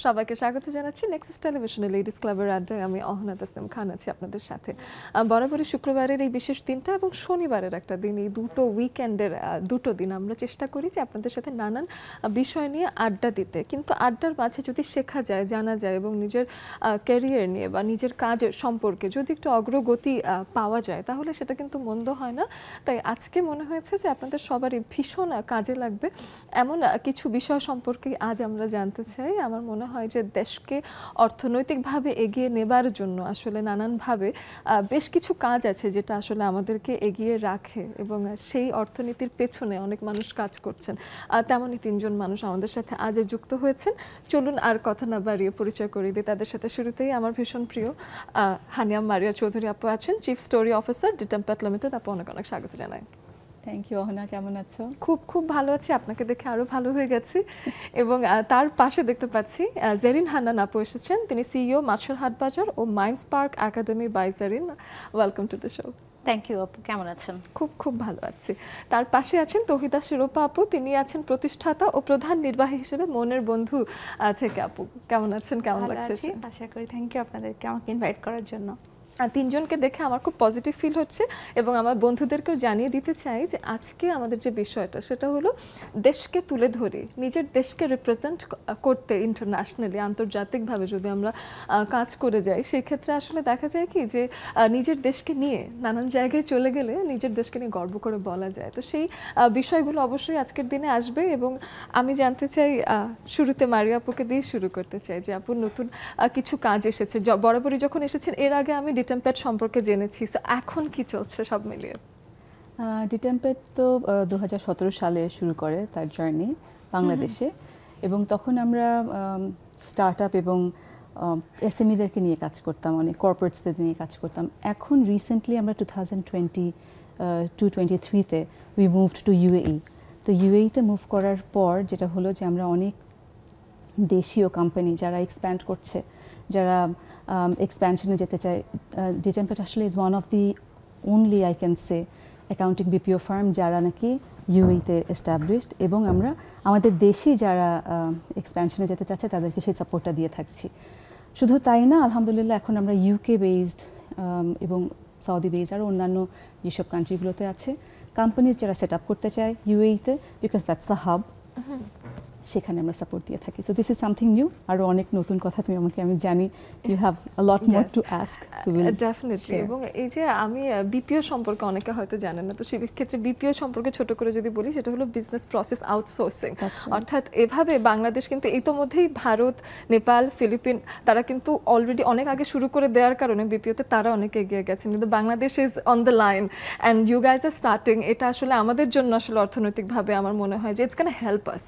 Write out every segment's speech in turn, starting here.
সবাইকে স্বাগত জানাচ্ছি নেক্সাস টেলিভিশনে লেডিস ক্লাবের আড্ডায়। আমি অহনা তাসনিম খান আছি আপনাদের সাথে। বরাবরই শুক্রবারের এই বিশেষ দিনটা এবং শনিবারের একটা দিন, এই দুটো উইকেন্ডের দুটো দিন আমরা চেষ্টা করি যে আপনাদের সাথে নানান বিষয় নিয়ে আড্ডা দিতে, কিন্তু আড্ডার মাঝে যদি শেখা যায়, জানা যায় এবং নিজের ক্যারিয়ার নিয়ে বা নিজের কাজ সম্পর্কে যদি একটু অগ্রগতি পাওয়া যায় তাহলে সেটা কিন্তু মন্দ হয় না। তাই আজকে মনে হয়েছে যে আপনাদের সবারই ভীষণ কাজে লাগবে এমন কিছু বিষয় সম্পর্কে আজ আমরা জানতে চাই। আমার মনে হয় যে দেশকে অর্থনৈতিকভাবে এগিয়ে নেবার জন্য আসলে নানানভাবে বেশ কিছু কাজ আছে যেটা আসলে আমাদেরকে এগিয়ে রাখে এবং সেই অর্থনীতির পেছনে অনেক মানুষ কাজ করছেন। তেমনই তিনজন মানুষ আমাদের সাথে আজ যুক্ত হয়েছেন। চলুন আর কথা না বাড়িয়ে পরিচয় করিয়ে দিই তাদের সাথে। শুরুতেই আমার ভীষণ প্রিয় হানিয়া মারিয়া চৌধুরী আপু আছেন, চিফ স্টোরি অফিসার ডিটেম্প্যাট লিমিটেড। আপু অনেক অনেক স্বাগত জানাই। থ্যাংক ইউ অহনা, কেমন আছো? খুব খুব ভালো আছি, আপনাকে দেখে আরো ভালো হয়ে গেছি। এবং তার পাশে দেখতে পাচ্ছি জেরিন হান্নান আপু এসেছেন, তিনি সিইও মাছের হাট বাজার ও minds park academy by Jerin. Welcome to the show. Thank you আপু, কেমন আছেন? খুব খুব ভালো আছি। তার পাশে আছেন তৌহিদা শিরোপা আপু, তিনি আছেন প্রতিষ্ঠাতা ও প্রধান নির্বাহী হিসেবে মনের বন্ধু থেকে। আপু কেমন আছেন, কেমন লাগছে? আশা করি। থ্যাংক ইউ আপনাদেরকে আমাকে ইনভাইট করার জন্য। তিনজনকে দেখে আমার খুব পজিটিভ ফিল হচ্ছে এবং আমার বন্ধুদেরকেও জানিয়ে দিতে চাই যে আজকে আমাদের যে বিষয়টা সেটা হলো দেশকে তুলে ধরে নিজের দেশকে রিপ্রেজেন্ট করতে ইন্টারন্যাশনালি, আন্তর্জাতিকভাবে যদি আমরা কাজ করে যাই সেক্ষেত্রে আসলে দেখা যায় কি যে নিজের দেশকে নিয়ে নানান জায়গায় চলে গেলে নিজের দেশকে নিয়ে গর্ব করে বলা যায়। তো সেই বিষয়গুলো অবশ্যই আজকের দিনে আসবে এবং আমি জানতে চাই, শুরুতে মারিয়া আপুকে দিয়ে শুরু করতে চাই যে আপুর নতুন কিছু কাজ এসেছে। বরাবরই যখন এসেছেন এর আগে আমি ডিটেম্প্যাট সম্পর্কে জেনেছি, এখন কি চলছে সব মিলিয়ে? ডিটেম্প্যাট তো 2017 সালে শুরু করে তার জার্নি বাংলাদেশে, এবং তখন আমরা স্টার্ট আপ এবং এসএমইদেরকে নিয়ে কাজ করতাম, অনেক কর্পোরেটসদের নিয়ে কাজ করতাম। এখন রিসেন্টলি আমরা 2022-23-তে উই মুভড টু ইউএই। তো ইউএইতে মুভ করার পর যেটা হলো যে আমরা অনেক দেশীয় কোম্পানি যারা এক্সপ্যান্ড করছে, যারা এক্সপ্যানশনে যেতে চায়, ডিটেম্প্যাট আসলে is one of the only I can say accounting BPO farm যারা নাকি ইউএইতে এস্টাবলিশড, এবং আমরা আমাদের দেশে যারা এক্সপ্যানশনে যেতে চাচ্ছে তাদেরকে সেই সাপোর্টটা দিয়ে থাকছি। শুধু তাই না, আলহামদুলিল্লাহ এখন আমরা ইউকে বেসড এবং সৌদি বেসড আর অন্যান্য যেসব কান্ট্রিগুলোতে আছে কোম্পানিজ যারা সেট আপ করতে চায় ইউএইতে, বিকজ দ্যাটস দ্য হাব, সেখানে আমরা সাপোর্ট দিয়ে থাকি। So this is something new. আরও অনেক নতুন কথা তুমি আমাকে, আমি জানি you have a lot more to ask. Definitely. এবং এই যে আমি বিপিও সম্পর্কে অনেকে হয়তো জানেন না, তো সেই ক্ষেত্রে বিপিও সম্পর্কে ছোট করে যদি বলি সেটা হলো বিজনেস প্রসেস আউটসোর্সিং। অর্থাৎ এভাবে বাংলাদেশ কিন্তু ইতোমধ্যেই ভারত, নেপাল, ফিলিপিন তারা কিন্তু অলরেডি অনেক আগে শুরু করে দেওয়ার কারণে বিপিওতে তারা অনেক এগিয়ে গেছেন, কিন্তু Bangladesh is on the line and you guys are starting. এটা আসলে আমাদের জন্য আসলে অর্থনৈতিকভাবে আমার মনে হয় যে it's can help us.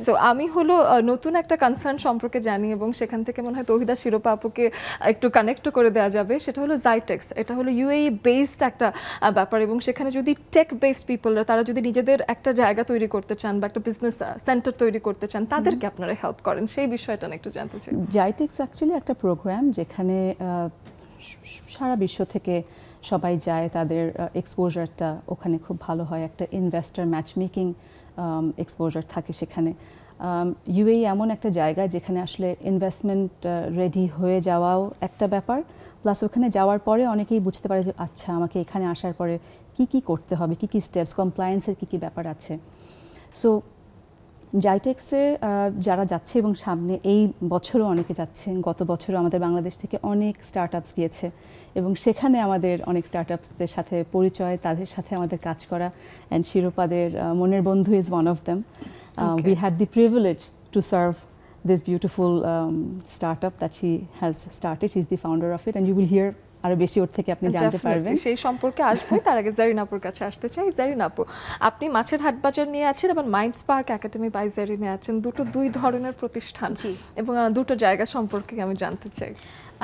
So আমি হলো নতুন একটা কনসার্ন সম্পর্কে জানি এবং সেখান থেকে মনে হয় তৌহিদা শিরোপা আপুকে একটু কানেক্ট করে দেওয়া যাবে। সেটা হলো জাইটেক্স। এটা হলো ইউএই বেসড একটা ব্যাপার এবং সেখানে যদি টেক বেসড পিপলরা তারা যদি নিজেদের একটা জায়গা তৈরি করতে চান বা একটা বিজনেস সেন্টার তৈরি করতে চান তাদেরকে আপনারা হেল্প করেন, সেই বিষয়টা একটু জানতে চাই। জাইটেক্স অ্যাকচুয়ালি একটা প্রোগ্রাম যেখানে সারা বিশ্ব থেকে সবাই যায়, তাদের এক্সপোজারটা ওখানে খুব ভালো হয়, একটা ইনভেস্টর ম্যাচ মেকিং এক্সপোজার থাকে সেখানে। ইউএই এমন একটা জায়গা যেখানে আসলে ইনভেস্টমেন্ট রেডি হয়ে যাওয়াও একটা ব্যাপার, প্লাস ওখানে যাওয়ার পরে অনেকেই বুঝতে পারে যে আচ্ছা আমাকে এখানে আসার পরে কি কি করতে হবে, কি কি স্টেপস, কমপ্লায়েন্সের কি কি ব্যাপার আছে। সো জাইটেক্সে যারা যাচ্ছে এবং সামনে এই বছরও অনেকে যাচ্ছেন, গত বছরও আমাদের বাংলাদেশ থেকে অনেক স্টার্ট আপস গিয়েছে এবং সেখানে আমাদের অনেক স্টার্ট আপসদের সাথে পরিচয়, তাদের সাথে আমাদের কাজ করা, অ্যান্ড শিরোপাদের মনের বন্ধু is one of them. We had the privilege to serve this beautiful startup that she has started. She's the founder of it, and you will hear আরো বেশি ওর থেকে আপনি জানতে পারবেন। সেই সম্পর্কে আসবো, তার আগে জেরিন আপুর কাছে আসতে চাই। জেরিন আপু, আপনি মাছের হাট বাজার নিয়ে আছেন এবং মাইন্ডস পার্ক একাডেমি বাই জেরিনে আছেন, দুই ধরনের প্রতিষ্ঠান এবং দুটো জায়গা সম্পর্কে আমি জানতে চাই।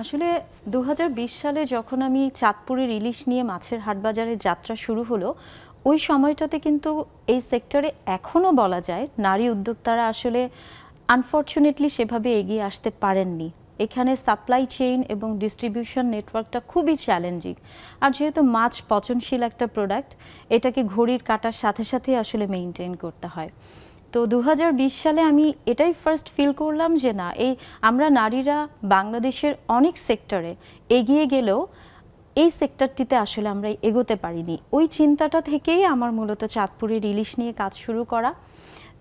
আসলে 2020 সালে যখন আমি চাঁদপুরের ইলিশ নিয়ে মাছের হাট বাজারের যাত্রা শুরু হলো, ওই সময়টাতে কিন্তু এই সেক্টরে এখনও বলা যায় নারী উদ্যোক্তারা আসলে আনফর্চুনেটলি সেভাবে এগিয়ে আসতে পারেননি। এখানে সাপ্লাই চেইন এবং ডিস্ট্রিবিউশন নেটওয়ার্কটা খুবই চ্যালেঞ্জিং। আর যেহেতু মাছ পচনশীল একটা প্রোডাক্ট, এটাকে ঘড়ির কাঁটার সাথে সাথে আসলে মেইনটেইন করতে হয়। তো 2020 সালে আমি এটাই ফার্স্ট ফিল করলাম যে না, এই আমরা নারীরা বাংলাদেশের অনেক সেক্টরে এগিয়ে গেলেও এই সেক্টরটিতে আসলে আমরা এগোতে পারিনি। ওই চিন্তাটা থেকেই আমার মূলত চাঁদপুরের ইলিশ নিয়ে কাজ শুরু করা।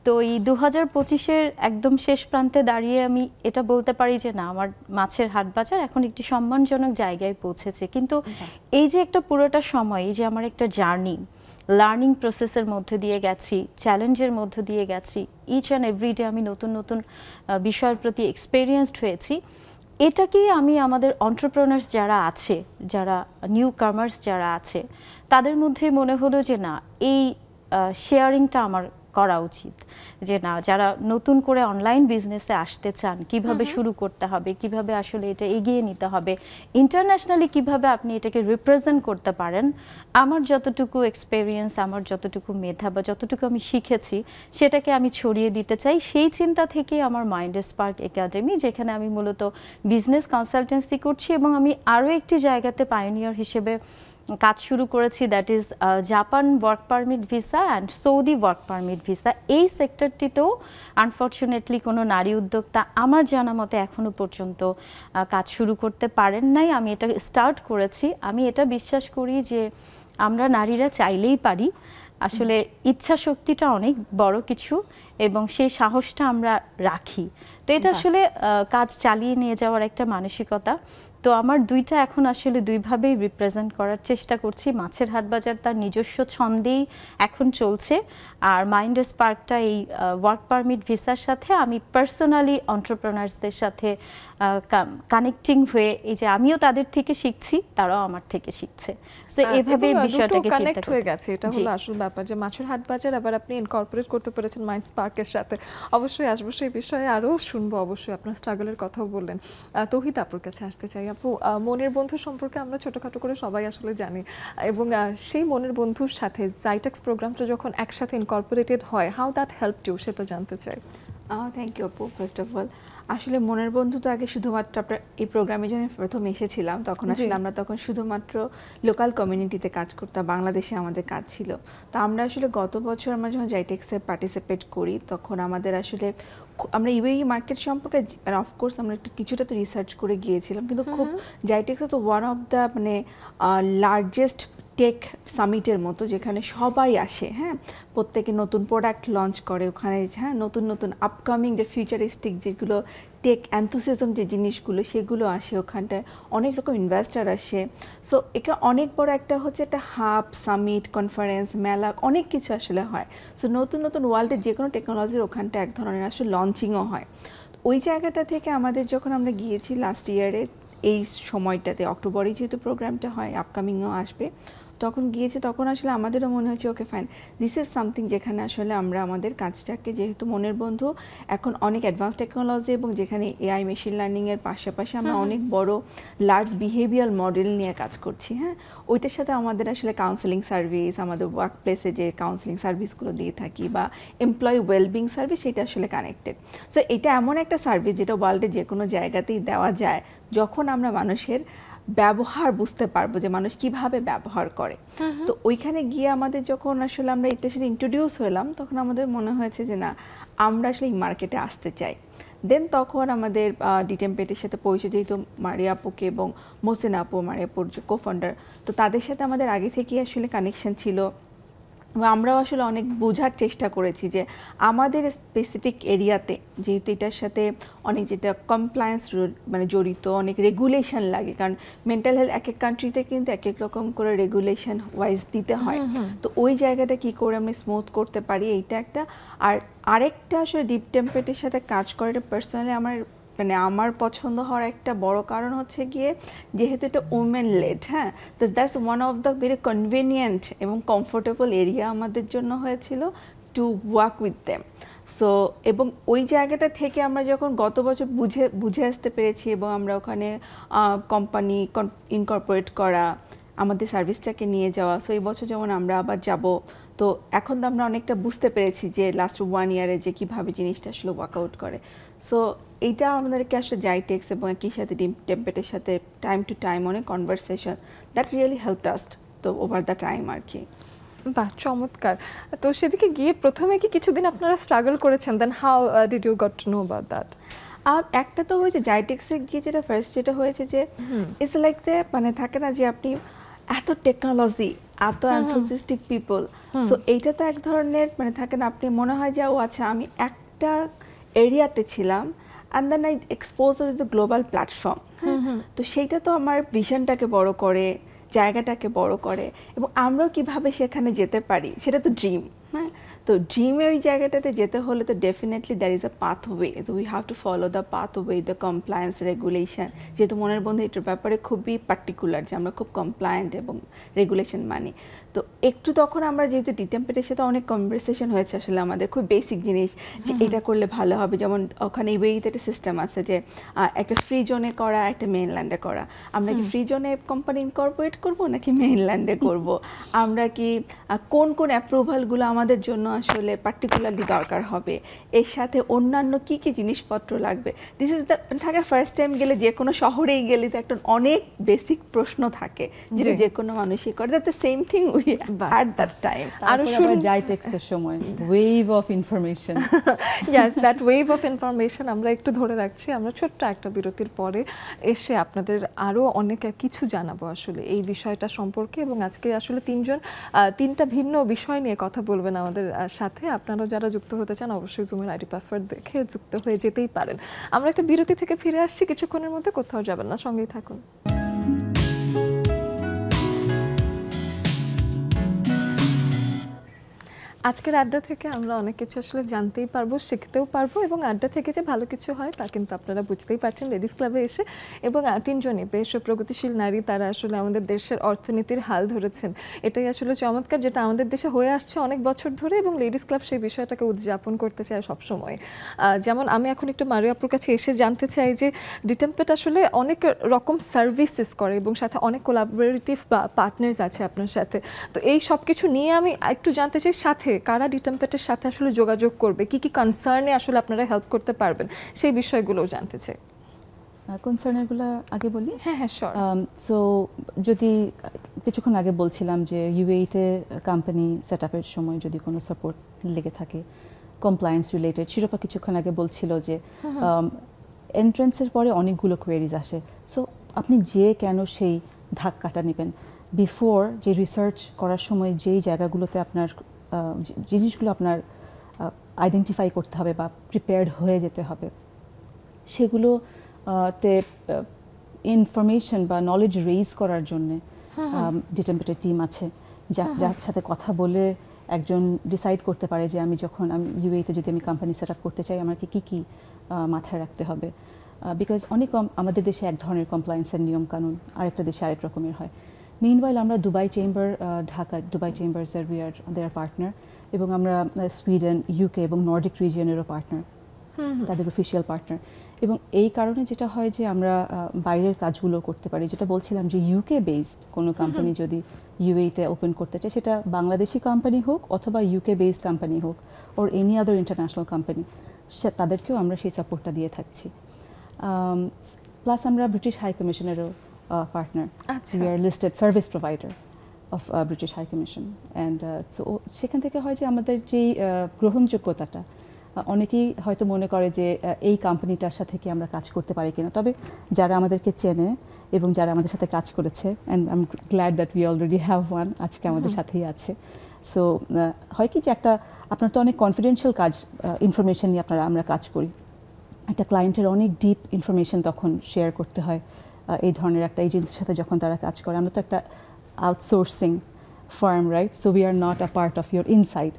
তো এই 2025-এর একদম শেষ প্রান্তে দাঁড়িয়ে আমি এটা বলতে পারি যে না, আমার মাছের হাট বাজার এখন একটি সম্মানজনক জায়গায় পৌঁছেছে। কিন্তু এই যে একটা পুরোটা সময়, এই যে আমার একটা জার্নি, লার্নিং প্রসেসের মধ্যে দিয়ে গেছি, চ্যালেঞ্জের মধ্যে দিয়ে গেছি, ইচ অ্যান্ড এভরিডে আমি নতুন নতুন বিষয়ের প্রতি এক্সপেরিয়েন্সড হয়েছি। এটাকেই আমি আমাদের এন্টারপ্রেনার্স যারা আছে, যারা নিউ কামার্স যারা আছে, তাদের মধ্যে মনে হলো যে না, এই শেয়ারিংটা আমার করা উচিত। যে না, যারা নতুন করে অনলাইন বিজনেসে আসতে চান, কিভাবে শুরু করতে হবে, কিভাবে আসলে এটা এগিয়ে নিতে হবে, ইন্টারন্যাশনালি কিভাবে আপনি এটাকে রিপ্রেজেন্ট করতে পারেন, আমার যতটুকু এক্সপেরিয়েন্স, আমার যতটুকু মেধা বা যতটুকু আমি শিখেছি সেটাকে আমি ছড়িয়ে দিতে চাই। সেই চিন্তা থেকে আমার মাইন্ড স্পার্ক একাডেমি, যেখানে আমি মূলত বিজনেস কনসালটেন্সি করছি এবং আমি আরও একটি জায়গাতে পায়োনিয়ার হিসেবে কাজ শুরু করেছি, that is Japan work permit visa and Saudi work permit visa. এই সেক্টরটিতেও আনফর্চুনেটলি কোনো নারী উদ্যোক্তা আমার জানা মতে এখনো পর্যন্ত কাজ শুরু করতে পারেন নাই। আমি এটা স্টার্ট করেছি। আমি এটা বিশ্বাস করি যে আমরা নারীরা চাইলেই পারি। আসলে ইচ্ছা শক্তিটা অনেক বড় কিছু এবং সেই সাহসটা আমরা রাখি। তো এটা আসলে কাজ চালিয়ে নিয়ে যাওয়ার একটা মানসিকতা। তো আমার দুইটা এখন আসলে দুইভাবেই রিপ্রেজেন্ট করার চেষ্টা করছি। মাছের হাট বাজার তার নিজস্ব ছন্দেই এখন চলছে, আর মাইন্ড স্পার্কটা এই ওয়ার্ক পারমিট ভিসার সাথে আমি পার্সোনালি এন্টারপ্রেনার্সদের সাথে কানেক্টিং হয়ে, এই যে আমিও তাদের থেকে শিখছি, তারাও আমার থেকে শিখছে। সো এইভাবে বিষয়টাকে কানেক্ট হয়ে গেছে। এটা হলো আসল ব্যাপার যে মাছের হাট বাজার আবার আপনি ইনকর্পোরেট করতে পেরেছেন মাইন্ড স্পার্কের সাথে। অবশ্যই আসবো সেই বিষয়ে, আরও শুনবো অবশ্যই। আপনার স্ট্রাগলের কথাও বললেন। তৌহিদ আপুর কাছে আসতে চাই। আপু, মনের বন্ধু সম্পর্কে আমরা ছোটখাটো করে সবাই আসলে জানি, এবং সেই মনের বন্ধুর সাথে জাইটেক্স প্রোগ্রামটা যখন একসাথে ইনকর্পোরেটেড হয়, হাউ দ্যাট হেল্পড ইউ, সেটা জানতে চাই। থ্যাংক ইউ আপু। ফার্স্ট অফ অল, আসলে মনের বন্ধু তো আগে শুধুমাত্র আপনার এই প্রোগ্রামে যখন প্রথম এসেছিলাম তখন আসলে আমরা তখন শুধুমাত্র লোকাল কমিউনিটিতে কাজ করতাম, বাংলাদেশে আমাদের কাজ ছিল। তো আমরা আসলে গত বছর আমরা যখন জাইটেক্সে পার্টিসিপেট করি তখন আমাদের আসলে আমরা ইউএই মার্কেট সম্পর্কে অফকোর্স আমরা একটু কিছুটা তো রিসার্চ করে গিয়েছিলাম, কিন্তু খুব জাইটেক্স তো ওয়ান অফ দ্য মানে লার্জেস্ট টেক সামিটের মতো, যেখানে সবাই আসে, হ্যাঁ, প্রত্যেকে নতুন প্রোডাক্ট লঞ্চ করে ওখানে, হ্যাঁ, নতুন নতুন আপকামিং যে ফিউচারিস্টিক যেগুলো টেক অ্যান্থুসিজম যে জিনিসগুলো সেগুলো আসে ওখানটায়, অনেক রকম ইনভেস্টার আসে। সো এটা অনেক বড় একটা হচ্ছে একটা হাব, সামিট, কনফারেন্স, মেলা, অনেক কিছু আসলে হয়। সো নতুন নতুন ওয়ার্ল্ডের যে কোনো টেকনোলজির ওখানটা এক ধরনের আসলে লঞ্চিংও হয়। ওই জায়গাটা থেকে আমাদের যখন আমরা গিয়েছি লাস্ট ইয়ারে এই সময়টাতে, অক্টোবরেই যেহেতু প্রোগ্রামটা হয়, আপকামিংও আসবে, তখন গিয়েছে, তখন আসলে আমাদেরও মনে হচ্ছে okay fine, this is something যেখানে আসলে আমরা আমাদের কাজটাকে, যেহেতু মনের বন্ধু এখন অনেক অ্যাডভান্স টেকনোলজি এবং যেখানে এআই মেশিন লার্নিংয়ের পাশাপাশি আমরা অনেক বড় লার্জ বিহেভিয়ার মডেল নিয়ে কাজ করছি, হ্যাঁ, ওইটার সাথে আমাদের আসলে কাউন্সেলিং সার্ভিস, আমাদের ওয়ার্ক প্লেসে যে কাউন্সেলিং সার্ভিসগুলো দিয়ে থাকি বা এমপ্লয়ি ওয়েলবিং সার্ভিস, সেটা আসলে কানেক্টেড। সো এটা এমন একটা সার্ভিস যেটা ওয়ার্ল্ডের যে কোনো জায়গাতেই দেওয়া যায়, যখন আমরা মানুষের ব্যবহার বুঝতে পারবো যে মানুষ কিভাবে ব্যবহার করে। তো ওইখানে গিয়ে আমাদের যখন আসলে আমরা এটার সাথে ইন্ট্রোডিউস হলাম, তখন আমাদের মনে হয়েছে যে না, আমরা আসলে এই মার্কেটে আসতে চাই। দেন তখন আমাদের ডিটেম্পেটের সাথে পরিচয়, যেহেতু মারিয়া আপুকে এবং মোসেন আপু, মারিয়া আপুর যে কো-ফাউন্ডার, তো তাদের সাথে আমাদের আগে থেকেই আসলে কানেকশন ছিল। আমরাও আসলে অনেক বোঝার চেষ্টা করেছি যে আমাদের স্পেসিফিক এরিয়াতে, যেহেতু এটার সাথে অনেক যেটা কমপ্লায়েন্স মানে জড়িত, অনেক রেগুলেশন লাগে, কারণ মেন্টাল হেলথ এক এক কান্ট্রিতে কিন্তু এক এক রকম করে রেগুলেশন ওয়াইজ দিতে হয়। তো ওই জায়গাটা কি করে আমরা স্মুথ করতে পারি, এইটা একটা। আর আরেকটা আসলে ডিপ টেম্পেটের সাথে কাজ করে, এটা পার্সোনালি আমার পছন্দ হওয়ার একটা বড় কারণ হচ্ছে গিয়ে, যেহেতু এটা ওমেন লেড, হ্যাঁ, that's one of the very convenient এবং কমফোর্টেবল এরিয়া আমাদের জন্য হয়েছিল to work with them. So এবং ওই জায়গাটা থেকে আমরা যখন গত বছর বুঝে আসতে পেরেছি এবং আমরা ওখানে কোম্পানি ইনকর্পোরেট করা, আমাদের সার্ভিসটাকে নিয়ে যাওয়া, সো এই বছর যেমন আমরা আবার যাব, তো এখন তো আমরা অনেকটা বুঝতে পেরেছি যে লাস্ট 1 ইয়ারে যে কীভাবে জিনিসটা আসলে ওয়ার্কআউট করে। সো এইটা আমাদেরকে আসলে জাইটেক্স এবং একই সাথে ডিপ টেম্পেটের সাথে টাইম টু টাইম অনেক কনভারসেশন, দ্যাট রিয়েলি হেল্পড আস তো ওভার দ্য টাইম আর কি। বাহ, চমৎকার। তো সেদিকে গিয়ে প্রথমে কি কিছুদিন আপনারা স্ট্রাগল করেছেন, then how did you got to know about that? একটা তো হয়েছে জাইটেক্সে গিয়ে যেটা ফার্স্ট যেটা হয়েছে যে ইটস লাইক যে মানে থাকে না যে আপনি এত টেকনোলজি, এত এনথুসিয়াস্টিক পিপল, সো এইটা তো এক ধরনের মানে থাকে না, আপনি মনে হয় যে ও আচ্ছা আমি একটা এরিয়াতে ছিলাম and then I exposure is the global platform. তো সেইটা তো আমার ভিশনটাকে বড় করে, জায়গাটাকে বড় করে, এবং আমরাও কিভাবে সেখানে যেতে পারি সেটা তো ড্রিম। হ্যাঁ, তো ড্রিমে ওই জায়গাটাতে যেতে হলে তো definitely there is a pathway, তো we have to follow the pathway, the compliance regulation. যেহেতু মনের বন্ধু এটার ব্যাপারে খুবই পার্টিকুলার যে আমরা খুব কমপ্লায়েন্ট এবং রেগুলেশন মানি। তো একটু তখন আমরা যেহেতু ডিটেম্পেটের সাথে অনেক কনভারসেশন হয়েছে আসলে আমাদের খুব বেসিক জিনিস যে এটা করলে ভালো হবে, যেমন ওখানে ইউএইতে একটা সিস্টেম আছে যে একটা ফ্রি জোনে করা, একটা মেইনল্যান্ডে করা। আমরা কি ফ্রি জোনে কোম্পানি ইনকর্পোরেট করবো নাকি মেইনল্যান্ডে করব? আমরা কি কোন কোন অ্যাপ্রুভালগুলো আমাদের জন্য আসলে পার্টিকুলারলি দরকার হবে, এর সাথে অন্যান্য কি কি জিনিসপত্র লাগবে। দিস ইজ দ্য থাকে ফার্স্ট টাইম গেলে যে কোনো শহরেই গেলে তো একটা অনেক বেসিক প্রশ্ন থাকে যেটা যে কোনো মানুষই করে। That the same thing we at that time. আরো শুরু জাইটেক্সের সময় wave of information. Yes, that wave of information আমরা একটু ধরে রাখছি। আমরা ছোট্ট একটা বিরতির পরে এসে আপনাদের আরও অনেক কিছু জানাবো আসলে এই বিষয়টা সম্পর্কে, এবং আজকে আসলে তিনটা ভিন্ন বিষয় নিয়ে কথা বলবেন আমাদের সাথে। আপনারা যারা যুক্ত হতে চান অবশ্যই জুমের আইডি পাসওয়ার্ড দেখে যুক্ত হয়ে যেতেই পারেন। আমরা একটা বিরতি থেকে ফিরে আসছি, কিছুক্ষণের মধ্যে কোথাও যাবেন না, সঙ্গেই থাকুন। আজকের আড্ডা থেকে আমরা অনেক কিছু আসলে জানতেই পারবো, শিখতেও পারবো, এবং আড্ডা থেকে যে ভালো কিছু হয় তা কিন্তু আপনারা বুঝতেই পারছেন লেডিস ক্লাবে এসে। এবং তিনজনই বেশ প্রগতিশীল নারী, তারা আসলে আমাদের দেশের অর্থনীতির হাল ধরেছেন। এটাই আসলে চমৎকার, যেটা আমাদের দেশে হয়ে আসছে অনেক বছর ধরে, এবং লেডিস ক্লাব সেই বিষয়টাকে উদযাপন করতে চায় সবসময়। যেমন আমি এখন একটু মারিয়া আপুর কাছে এসে জানতে চাই যে ডিটেম্পেট আসলে অনেক রকম সার্ভিসেস করে এবং সাথে অনেক কোলাবোরেটিভ বা পার্টনার্স আছে আপনার সাথে। তো এই সব কিছু নিয়ে আমি একটু জানতে চাই, সাথে কারা ডিটেম্পেটের সাথে আসলে যোগাযোগ করবে, কি কি কনসার্নে আসলে আপনারা হেল্প করতে পারবেন, সেই বিষয়গুলোও জানতে চাই। কনসার্নেরগুলো আগে বলি। হ্যাঁ হ্যাঁ, শিওর। সো যদি কিছুক্ষণ আগে বলছিলাম যে ইউএইতে কোম্পানি সেট আপের সময় যদি কোনো সাপোর্ট লেগে থাকে কমপ্লায়েন্স রিলেটেড, শিরোপা কিছুক্ষণ আগে বলছিল যে এন্ট্রেন্সের পরে অনেকগুলো কোয়েরিজ আসে। সো আপনি যে কেন সেই ধাক্কাটা নেবেন, বিফোর যে রিসার্চ করার সময় যেই জায়গাগুলোতে আপনার জিনিসগুলো আপনার আইডেন্টিফাই করতে হবে বা প্রিপেয়ার্ড হয়ে যেতে হবে, সেগুলোতে ইনফরমেশন বা নলেজ রেইজ করার জন্যে ডিটেম্পেটের টিম আছে, যার সাথে কথা বলে একজন ডিসাইড করতে পারে যে আমি ইউএইতে যদি আমি কোম্পানি সেট আপ করতে চাই আমাকে কী কী মাথায় রাখতে হবে। বিকজ অনেক আমাদের দেশে এক ধরনের কমপ্লায়েন্সের নিয়ম কানুন, আরেকটা দেশে আরেক রকমের হয়। মিনওয়াইল আমরা দুবাই চেম্বার, ঢাকা দুবাই চেম্বার্সের উই আর দেয়ার পার্টনার, এবং আমরা সুইডেন, ইউকে এবং নর্ডিক রিজিয়নেরও পার্টনার, তাদের অফিসিয়াল পার্টনার। এবং এই কারণে যেটা হয় যে আমরা বাইরের কাজগুলো করতে পারি। যেটা বলছিলাম যে ইউকে বেসড কোনো কোম্পানি যদি ইউএইতে ওপেন করতে চায়, সেটা বাংলাদেশি কোম্পানি হোক অথবা ইউকে বেসড কোম্পানি হোক or any other international company, তাদেরকেও আমরা সেই সাপোর্টটা দিয়ে থাকছি। প্লাস আমরা ব্রিটিশ হাই কমিশনেরও partner, we are listed service provider of British High Commission. And so সেখান থেকে হয় যে আমাদের যেই গ্রহণযোগ্যতাটা, অনেকেই হয়তো মনে করে যে এই কোম্পানিটার সাথে কি আমরা কাজ করতে পারি কিনা। তবে যারা আমাদেরকে চেনে এবং যারা আমাদের সাথে কাজ করেছে, and I am glad that we already have one, আজকে আমাদের সাথেই আছে। সো হয় কি যে আপনার তো অনেক কনফিডেন্সিয়াল কাজ, ইনফরমেশন নিয়ে আমরা কাজ করি। একটা ক্লায়েন্টের অনেক ডিপ ইনফরমেশন তখন শেয়ার করতে হয় এই ধরনের একটা এজেন্সির সাথে যখন তারা কাজ করে। আমরা তো একটা outsourcing farm, right? So we are not a part of your inside.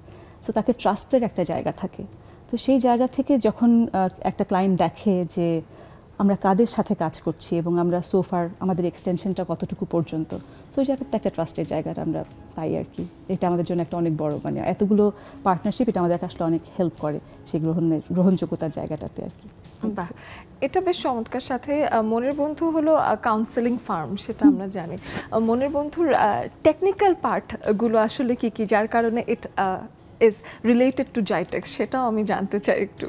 So তাকে ট্রাস্টের একটা জায়গা থাকে। তো সেই জায়গা থেকে যখন একটা ক্লায়েন্ট দেখে যে আমরা কাদের সাথে কাজ করছি এবং আমরা সোফার আমাদের এক্সটেনশনটা কতটুকু পর্যন্ত, তো ওই জায়গাটা একটা ট্রাস্টের জায়গাটা আমরা পাই আর কি। এটা আমাদের জন্য একটা অনেক বড়, মানে এতগুলো পার্টনারশিপ, এটা আমাদের আসলে অনেক হেল্প করে সেই গ্রহণযোগ্যতার জায়গাটাতে আর কি। বাহ, এটা বেশ চমৎকার। সাথে মনের বন্ধু হলো কাউন্সেলিং ফার্ম, সেটা আমরা জানি। মনের বন্ধুর টেকনিক্যাল পার্টগুলো আসলে কি কি, যার কারণে ইট ইজ রিলেটেড টু জাইটেক্স, সেটাও আমি জানতে চাই একটু।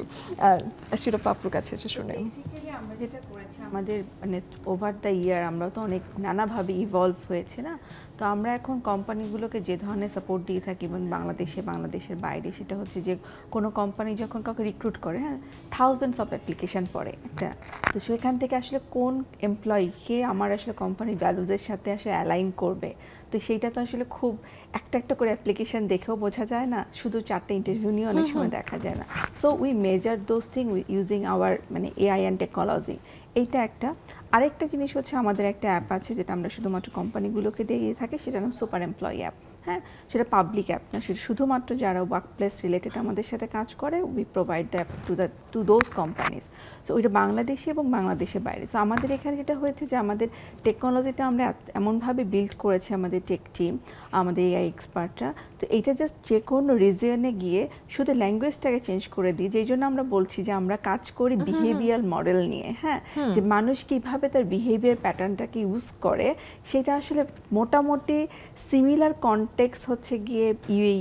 শিরোপা আপুর কাছে এসে শুনে। বেসিক্যালি আমরা যেটা করেছি, আমাদের মানে ওভার দ্য ইয়ার আমরা তো অনেক নানাভাবে ইভলভ হয়েছে না, তো আমরা এখন কোম্পানিগুলোকে যে ধরনের সাপোর্ট দিয়ে থাকি এবং বাংলাদেশের বাইরে, সেটা হচ্ছে যে কোনো কোম্পানি যখন কাউকে রিক্রুট করে, হ্যাঁ, থাউজেন্ডস অফ অ্যাপ্লিকেশন পড়ে একটা, তো সেখান থেকে আসলে কোন এমপ্লয়িকে আমার আসলে কোম্পানির ভ্যালুজের সাথে আসলে অ্যালাইন করবে, তো সেইটা তো আসলে খুব একটা করে অ্যাপ্লিকেশন দেখেও বোঝা যায় না, শুধু 4টা ইন্টারভিউ নিয়ে অনেক সময় দেখা যায় না। So we measure those thing using our মানে এআই অ্যান্ড টেকনোলজি, এইটা একটা। আরেকটা জিনিস হচ্ছে আমাদের একটা অ্যাপ আছে যেটা আমরা শুধুমাত্র কোম্পানিগুলোকে দিয়ে থাকি, সেটা নাম সুপার এমপ্লয়ি অ্যাপ। হ্যাঁ, সেটা পাবলিক অ্যাপ না, সেটা শুধুমাত্র যারা ওয়ার্ক প্লেস রিলেটেড আমাদের সাথে কাজ করে, we provide the app to those companies. So ওইটা বাংলাদেশে এবং বাংলাদেশের বাইরে। সো আমাদের এখানে যেটা হয়েছে যে আমাদের টেকনোলজিটা আমরা এমনভাবে বিল্ড করেছি, আমাদের টেক টিম, আমাদের এআই এক্সপার্টরা, তো এইটা জাস্ট যে কোনো রিজিয়নে গিয়ে শুধু ল্যাঙ্গুয়েজটাকে চেঞ্জ করে দিই, যেই জন্য আমরা বলছি যে আমরা কাজ করি বিহেভিয়ার মডেল নিয়ে। হ্যাঁ, যে মানুষ কীভাবে তার বিহেভিয়ার প্যাটার্নটাকে ইউজ করে, সেটা আসলে মোটামুটি সিমিলার কনটেক্স হচ্ছে গিয়ে ইউএই,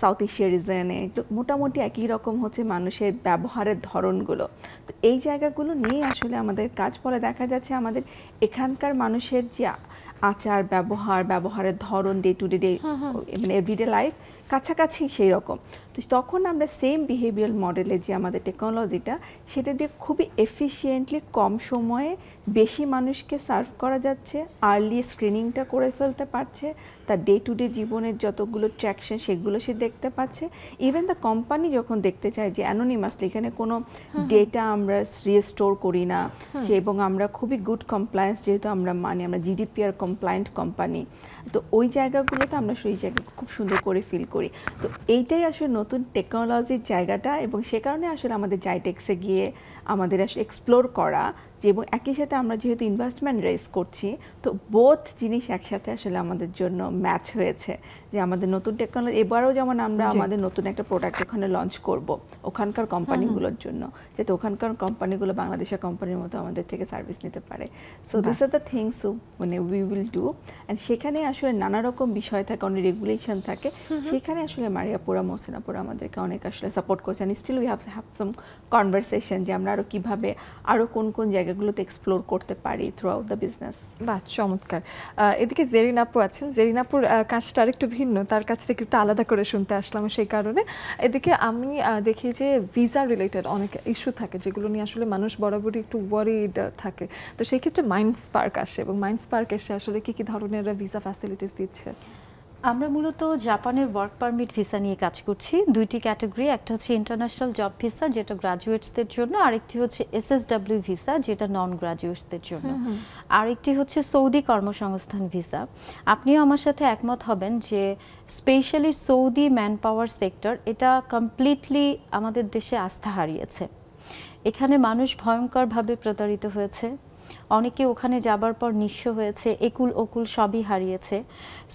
সাউথ এশিয়া রিজনে মোটামুটি একই রকম হচ্ছে মানুষের ব্যবহারের ধরনগুলো। তো এই জায়গাগুলো নিয়ে আসলে আমাদের কাজ, ফলে দেখা যাচ্ছে আমাদের এখানকার মানুষের যে আচার ব্যবহারের ধরন, ডে টু ডে মানে এভরিডে লাইফ কাছাকাছি সেই রকম। তো তখন আমরা সেম বিহেভিয়ার মডেলে যে আমাদের টেকনোলজিটা, সেটা দিয়ে খুবই এফিশিয়েন্টলি কম সময়ে বেশি মানুষকে সার্ভ করা যাচ্ছে, আর্লি স্ক্রিনিংটা করে ফেলতে পারছে, তার ডে টু ডে জীবনের যতগুলো ট্র্যাকশন সেগুলো সে দেখতে পাচ্ছে। ইভেন দ্য কোম্পানি যখন দেখতে চায় যে অ্যানোনিমাসলি, এখানে কোনো ডেটা আমরা রিস্টোর করি না সে, এবং আমরা খুবই গুড কমপ্লায়েন্স যেহেতু আমরা মানি, আমরা জিডিপিআর কমপ্লায়েন্ট কোম্পানি, তো ওই জায়গাগুলোতে আমরা সেই জায়গাকে খুব সুন্দর করে ফিল করি। তো এইটাই আসলে নতুন টেকনোলজির জায়গাটা, এবং সে কারণে আসলে আমাদের জাইটেক্সে গিয়ে আমাদের আসলে এক্সপ্লোর করা, যে এবং একই সাথে আমরা যেহেতু ইনভেস্টমেন্ট রেজ করছি, তো বোথ জিনিস একসাথে আসলে আমাদের জন্য ম্যাচ হয়েছে, যে আমাদের নতুন টেকনোলজি এবারেও যেমন আমরা আমাদের নতুন একটা প্রোডাক্ট ওখানে লঞ্চ করব ওখানকার কোম্পানিগুলোর জন্য, যাতে ওখানকার কোম্পানিগুলো বাংলাদেশের কোম্পানির মতো আমাদের থেকে সার্ভিস নিতে পারে। So this are the things মানে উই উইল ডু। অ্যান্ড সেখানে আসলে নানা রকম বিষয় থাকে, অনেক রেগুলেশন থাকে, সেখানে আসলে মারিয়াপুরা, মহসিনাপুরা আমাদেরকে অনেক আসলে সাপোর্ট করছে। And still we have some conversation যে আমরা আরও কীভাবে আরও কোন কোন জায়গাগুলোতে এক্সপ্লোর করতে পারি থ্রু আউট দ্য বিজনেস। বাহ, চমৎকার। এদিকে জেরিন আপু আছেন, জেরিন আপুর কাজটা আরেকটু ভিন্ন, তার কাছ থেকে একটু আলাদা করে শুনতে আসলাম সেই কারণে। এদিকে আমি দেখি যে ভিসা রিলেটেড অনেক ইস্যু থাকে যেগুলো নিয়ে আসলে মানুষ বরাবরই একটু ওয়ারিড থাকে, তো সেই ক্ষেত্রে মাইন্ডস্পার্ক আসে, এবং মাইন্ডস্পার্ক এসে আসলে কি ধরনের ভিসা ফ্যাসিলিটিস দিচ্ছে? আমরা মূলত জাপানের ওয়ার্ক পারমিট ভিসা নিয়ে কাজ করছি। দুইটি ক্যাটাগরি, একটা হচ্ছে ইন্টারন্যাশনাল জব ভিসা যেটা গ্রাজুয়েটসদের জন্য, আরেকটি হচ্ছে এসএসডব্লিউ ভিসা যেটা নন গ্রাজুয়েটসদের জন্য, আরেকটি হচ্ছে সৌদি কর্মসংস্থান ভিসা। আপনিও আমার সাথে একমত হবেন যে specially Saudi man power sector, এটা কমপ্লিটলি আমাদের দেশে আস্থা হারিয়েছে। এখানে মানুষ ভয়ঙ্করভাবে প্রতারিত হয়েছে, অনেকে ওখানে যাবার পর নিঃস্ব হয়েছে, একুল ওকুল সবই হারিয়েছে।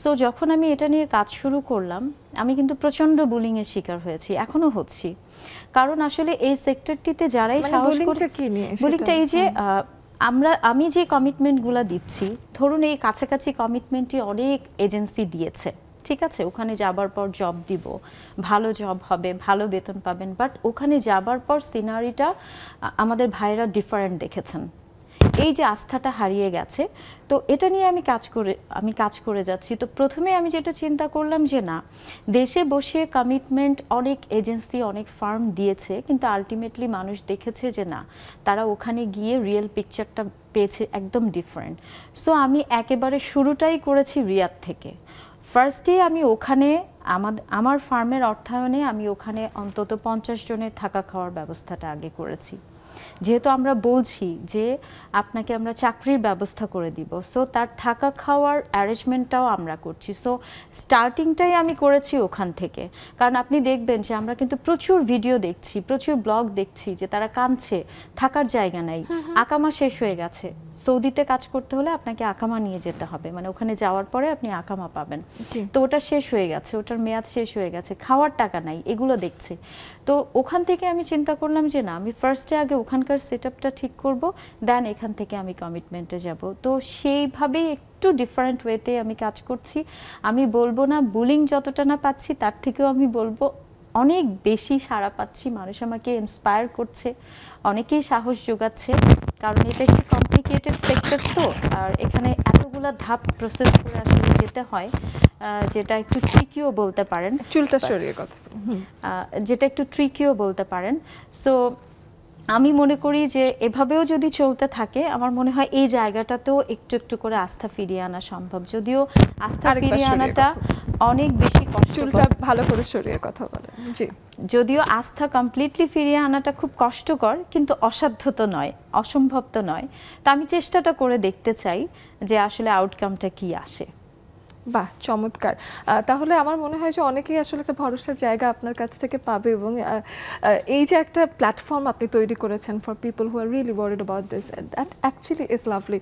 সো যখন আমি এটা নিয়ে কাজ শুরু করলাম, আমি কিন্তু প্রচণ্ড বুলিংয়ের শিকার হয়েছি, এখনও হচ্ছি। কারণ আসলে এই সেক্টরটিতে যারাই সাহস করে, বুলিংটা এই যে আমি যে কমিটমেন্টগুলো দিচ্ছি, ধরুন এই কাছাকাছি কমিটমেন্টটি অনেক এজেন্সি দিয়েছে, ঠিক আছে, ওখানে যাবার পর জব দিব, ভালো জব হবে, ভালো বেতন পাবেন, বাট ওখানে যাবার পর সিনারিটা আমাদের ভাইরা ডিফারেন্ট দেখেছেন। এই যে আস্থাটা হারিয়ে গেছে, তো এটা নিয়ে আমি কাজ করে যাচ্ছি। তো প্রথমে আমি যেটা চিন্তা করলাম যে না, দেশে বসে কমিটমেন্ট অনেক এজেন্সি, অনেক ফার্ম দিয়েছে, কিন্তু আলটিমেটলি মানুষ দেখেছে যে না, তারা ওখানে গিয়ে রিয়েল পিকচারটা পেয়েছে একদম ডিফারেন্ট। সো আমি একেবারে শুরুটাই করেছি রিয়াদ থেকে। ফার্স্টে আমি ওখানে আমার ফার্মের অর্থায়নে আমি ওখানে অন্তত 50 জনের থাকা খাওয়ার ব্যবস্থাটা আগে করেছি, যেহেতু আমরা বলছি যে আপনাকে আমরা চাকরির ব্যবস্থা করে দিব, সো তার থাকা খাওয়ার অ্যারেঞ্জমেন্টটাও আমরা করছি। সো স্টার্টিংটাই আমি করেছি ওখান থেকে, কারণ আপনি দেখবেন যে আমরা কিন্তু প্রচুর ভিডিও দেখছি, প্রচুর ব্লগ দেখছি যে তারা কাঁদছে, থাকার জায়গা নাই, আকামা শেষ হয়ে গেছে। সৌদিতে কাজ করতে হলে আপনাকে আকামা নিয়ে যেতে হবে, মানে ওখানে যাওয়ার পরে আপনি আকামা পাবেন, তো ওটা শেষ হয়ে গেছে, ওটার মেয়াদ শেষ হয়ে গেছে, খাওয়ার টাকা নাই, এগুলো দেখছে। তো ওখান থেকে আমি চিন্তা করলাম যে না, আমি ফার্স্টে আগে ওখানকার সেটআপটা ঠিক করব, দেন এখান থেকে আমি কমিটমেন্টে যাব। তো সেইভাবেই একটু ডিফারেন্ট ওয়েতে আমি কাজ করছি। আমি বলবো না বুলিং যতটা না পাচ্ছি, তার থেকেও আমি বলবো অনেক বেশি সাড়া পাচ্ছি, মানুষ আমাকে ইন্সপায়ার করছে, অনেকেই সাহস যোগাচ্ছে। কারণ এটা একটু কমপ্লিকেটেড সেক্টর তো, আর এখানে এতগুলা ধাপ প্রসেস করে আসলে যেতে হয়, যেটা একটু ট্রিকিও বলতে পারেন, চুলটা সরিয়ে কথা যেটা একটু ট্রিকিও বলতে পারেন। সো আমি মনে করি যে এভাবেও যদি চলতে থাকে, আমার মনে হয় এই জায়গাটাতেও একটু একটু করে আস্থা ফিরিয়ে আনা সম্ভব, যদিও আস্থা ফিরিয়ে আনাটা অনেক বেশি কষ্ট। চুলটা ভালো করে সরিয়ে কথা বলেন। জি, যদিও আস্থা কমপ্লিটলি ফিরিয়ে আনাটা খুব কষ্টকর, কিন্তু অসাধ্য তো নয়, অসম্ভব তো নয়। তো আমি চেষ্টাটা করে দেখতে চাই যে আসলে আউটকামটা কি আসে। বাহ, চমৎকার। তাহলে আমার মনে হয় যে অনেকেই আসলে একটা ভরসার জায়গা আপনার কাছ থেকে পাবে, এবং এই যে একটা প্ল্যাটফর্ম আপনি তৈরি করেছেন for people who are really worried about this, that actually is lovely.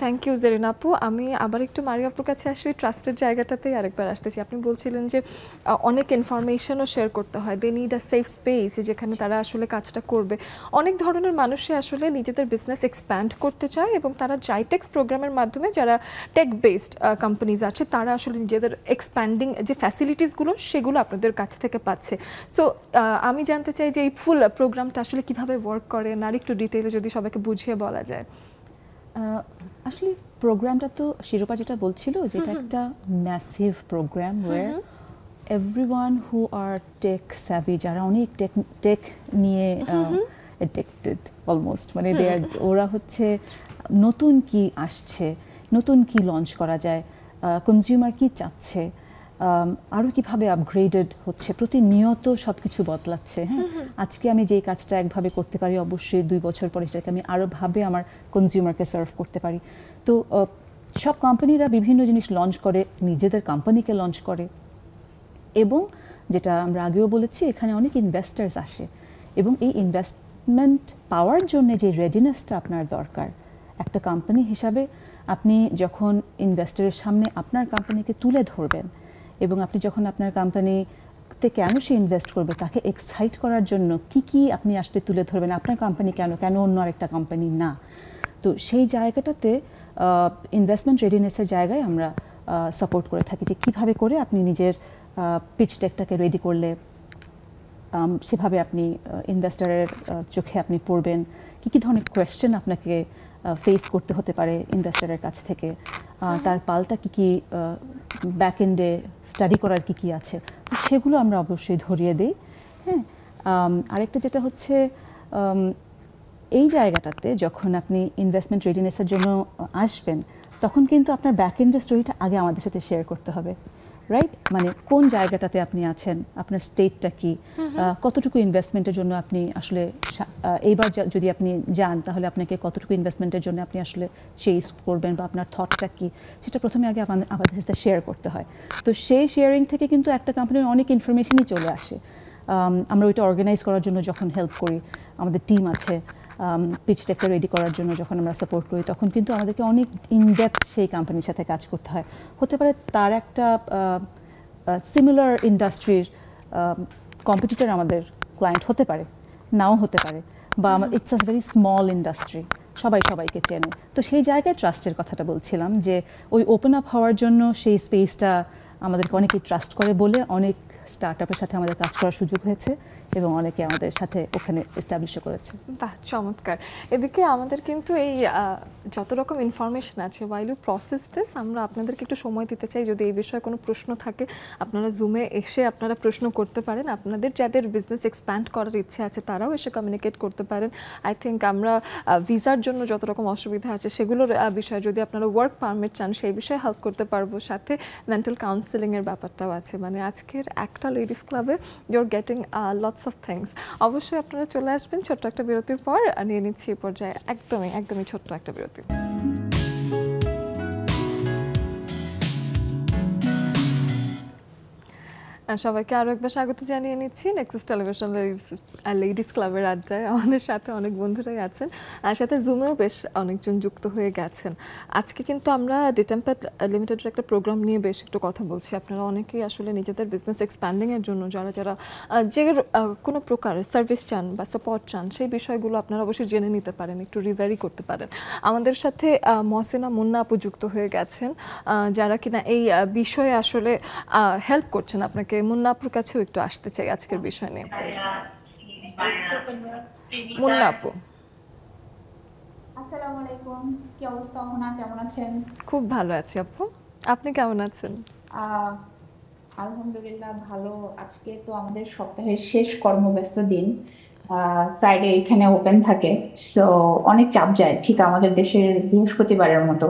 Thank you Zerina আপু। আমি আবার একটু মারিয়া আপুর কাছে আসি, ট্রাস্টের জায়গাটাতেই আরেকবার আসতেছি। আপনি বলছিলেন যে অনেক ইনফরমেশনও শেয়ার করতে হয়, they need a safe space যেখানে তারা আসলে কাজটা করবে। অনেক ধরনের মানুষই আসলে নিজেদের বিজনেস এক্সপ্যান্ড করতে চায়, এবং তারা জাইটেক্স প্রোগ্রামের মাধ্যমে, যারা টেক বেসড কোম্পানিজ আছে, তারা আসলে নিজেদের এক্সপ্যান্ডিং যে ফ্যাসিলিটিসগুলো সেগুলো আপনাদের কাছ থেকে পাচ্ছে। সো আমি জানতে চাই যে এই ফুল প্রোগ্রামটা আসলে কিভাবে ওয়ার্ক করে, আর একটু ডিটেইলে যদি সবাইকে বুঝিয়ে বলা যায়। আসলে প্রোগ্রামটা তো শিরোপা যেটা বলছিল, যেটা একটা massive program where everyone who are tech savvy, যারা অনেক টেক নিয়ে অ্যাডিক্টেড অলমোস্ট, মানে ওরা হচ্ছে নতুন কি আসছে, নতুন কি লঞ্চ করা যায়, কনজিউমার কি চাচ্ছে, আরও কিভাবে আপগ্রেডেড হচ্ছে, প্রতিনিয়ত সব কিছু বদলাচ্ছে। হ্যাঁ, আজকে আমি যেই কাজটা একভাবে করতে পারি, অবশ্যই 2 বছর পরে সেটাকে আমি আরও ভাবে আমার কনজিউমারকে সার্ভ করতে পারি। তো সব কোম্পানিরা বিভিন্ন জিনিস লঞ্চ করে, নিজেদের কোম্পানিকে লঞ্চ করে, এবং যেটা আমরা আগেও বলেছি, এখানে অনেক ইনভেস্টার্স আসে, এবং এই ইনভেস্টমেন্ট পাওয়ার জন্য যে রেডিনেসটা আপনার দরকার একটা কোম্পানি হিসাবে, আপনি যখন ইনভেস্টরের সামনে আপনার কোম্পানিকে তুলে ধরবেন, এবং আপনি যখন আপনার কোম্পানিতে কেন সে ইনভেস্ট করবে তাকে এক্সাইট করার জন্য কি কি আপনি আসলে তুলে ধরবেন, আপনার কোম্পানি কেন অন্য আরেকটা কোম্পানি না, তো সেই জায়গাটাতে ইনভেস্টমেন্ট রেডিনেসের জায়গায় আমরা সাপোর্ট করে থাকি, যে কীভাবে করে আপনি নিজের পিচ ডেকটাকে রেডি করলে সেভাবে আপনি ইনভেস্টরের চোখে আপনি পড়বেন, কী ধরনের কোয়েশ্চেন আপনাকে ফেস করতে হতে পারে ইনভেস্টরের কাছ থেকে, তার পাল্টা কী ব্যাক এন্ডে স্টাডি করার কী আছে, তো সেগুলো আমরা অবশ্যই ধরিয়ে দিই। হ্যাঁ, আরেকটা যেটা হচ্ছে, এই জায়গাটাতে যখন আপনি ইনভেস্টমেন্ট রেডিনেসের জন্য আসবেন, তখন কিন্তু আপনার ব্যাক এন্ডের স্টোরিটা আগে আমাদের সাথে শেয়ার করতে হবে, রাইট? মানে কোন জায়গাটাতে আপনি আছেন, আপনার স্টেটটা কি, কতটুকু ইনভেস্টমেন্টের জন্য আপনি আসলে এইবার যদি আপনি যান, তাহলে আপনাকে কতটুকু ইনভেস্টমেন্টের জন্য আপনি আসলে চেস করবেন, বা আপনার থটটা কি, সেটা প্রথমে আগে আমাদের সাথে শেয়ার করতে হয়। তো সেই শেয়ারিং থেকে কিন্তু একটা কোম্পানির অনেক ইনফরমেশনই চলে আসে। আমরা ওইটা অর্গানাইজ করার জন্য যখন হেল্প করি, আমাদের টিম আছে, পিচ ডেকটা রেডি করার জন্য যখন আমরা সাপোর্ট করি, তখন কিন্তু আমাদেরকে অনেক ইনডেপথ সেই কোম্পানির সাথে কাজ করতে হয়। হতে পারে তার একটা সিমিলার ইন্ডাস্ট্রির কম্পিটিটর আমাদের ক্লায়েন্ট হতে পারে, নাও হতে পারে, বা it's a very small industry, সবাই সবাইকে চেনে। তো সেই জায়গায় ট্রাস্টের কথাটা বলছিলাম, যে ওই ওপেন আপ হওয়ার জন্য সেই স্পেসটা আমাদেরকে অনেকেই ট্রাস্ট করে বলে অনেক স্টার্টআপের সাথে আমাদের কাজ করার সুযোগ হয়েছে, এবং অনেকে আমাদের সাথে ওখানে এস্টাবলিশও করেছে। বাহ, চমৎকার। এদিকে আমাদের কিন্তু এই যত রকম ইনফরমেশন আছে, ওয়াইল ইউ প্রসেস দিস, আমরা আপনাদেরকে একটু সময় দিতে চাই। যদি এই বিষয়ে কোনো প্রশ্ন থাকে, আপনারা জুমে এসে আপনারা প্রশ্ন করতে পারেন। আপনাদের যাদের বিজনেস এক্সপ্যান্ড করার ইচ্ছে আছে, তারাও এসে কমিউনিকেট করতে পারেন। আই থিঙ্ক আমরা ভিসার জন্য যত রকম অসুবিধা আছে সেগুলোর বিষয়ে, যদি আপনারা ওয়ার্ক পারমিট চান, সেই বিষয়ে হেল্প করতে পারবো। সাথে মেন্টাল কাউন্সেলিংয়ের ব্যাপারটাও আছে। মানে আজকের একটা লেডিস ক্লাবে you are getting lots of things. অবশ্যই আপনারা চলে আসবেন ছোট্ট একটা বিরতির পর। নিয়ে নিচ্ছি এই পর্যায়ে একদমই ছোট্ট একটা বিরতি। সবাইকে আরও একবার স্বাগত জানিয়ে নিচ্ছি নেক্সাস টেলিভিশন লেডিস ক্লাবের আড্ডায়। আমাদের সাথে অনেক বন্ধুরাই আছেন, আর সাথে জুমেও বেশ অনেকজন যুক্ত হয়ে গেছেন। আজকে কিন্তু আমরা ডিটেম্প্যাট লিমিটেডের একটা প্রোগ্রাম নিয়ে বেশ একটু কথা বলছি। আপনারা অনেকেই আসলে নিজেদের বিজনেস এক্সপ্যান্ডিংয়ের জন্য যারা যে কোনো প্রকার সার্ভিস চান বা সাপোর্ট চান, সেই বিষয়গুলো আপনারা অবশ্যই জেনে নিতে পারেন, একটু রিভ্যারি করতে পারেন। আমাদের সাথে মহসিনা মুন্না আপু যুক্ত হয়ে গেছেন, যারা কিনা এই বিষয়ে আসলে হেল্প করছেন আপনাকে। মুন্না আপুর কাছেও একটু আসতে চাই আজকের বিষয় নিয়ে। মুন্না আপু, আসসালামু আলাইকুম, কি অবস্থা অহনা, কেমন আছেন? খুব ভালো আছি আপু, আপনি কেমন আছেন? আহ, আলহামদুলিল্লাহ ভালো। আজকে তো আমাদের সপ্তাহের শেষ কর্মব্যস্ত দিন। ফ্রাইডে এখানে ওপেন থাকে, সো অনেক চাপ যায়, ঠিক আমাদের দেশের বৃহস্পতিবারের মতো।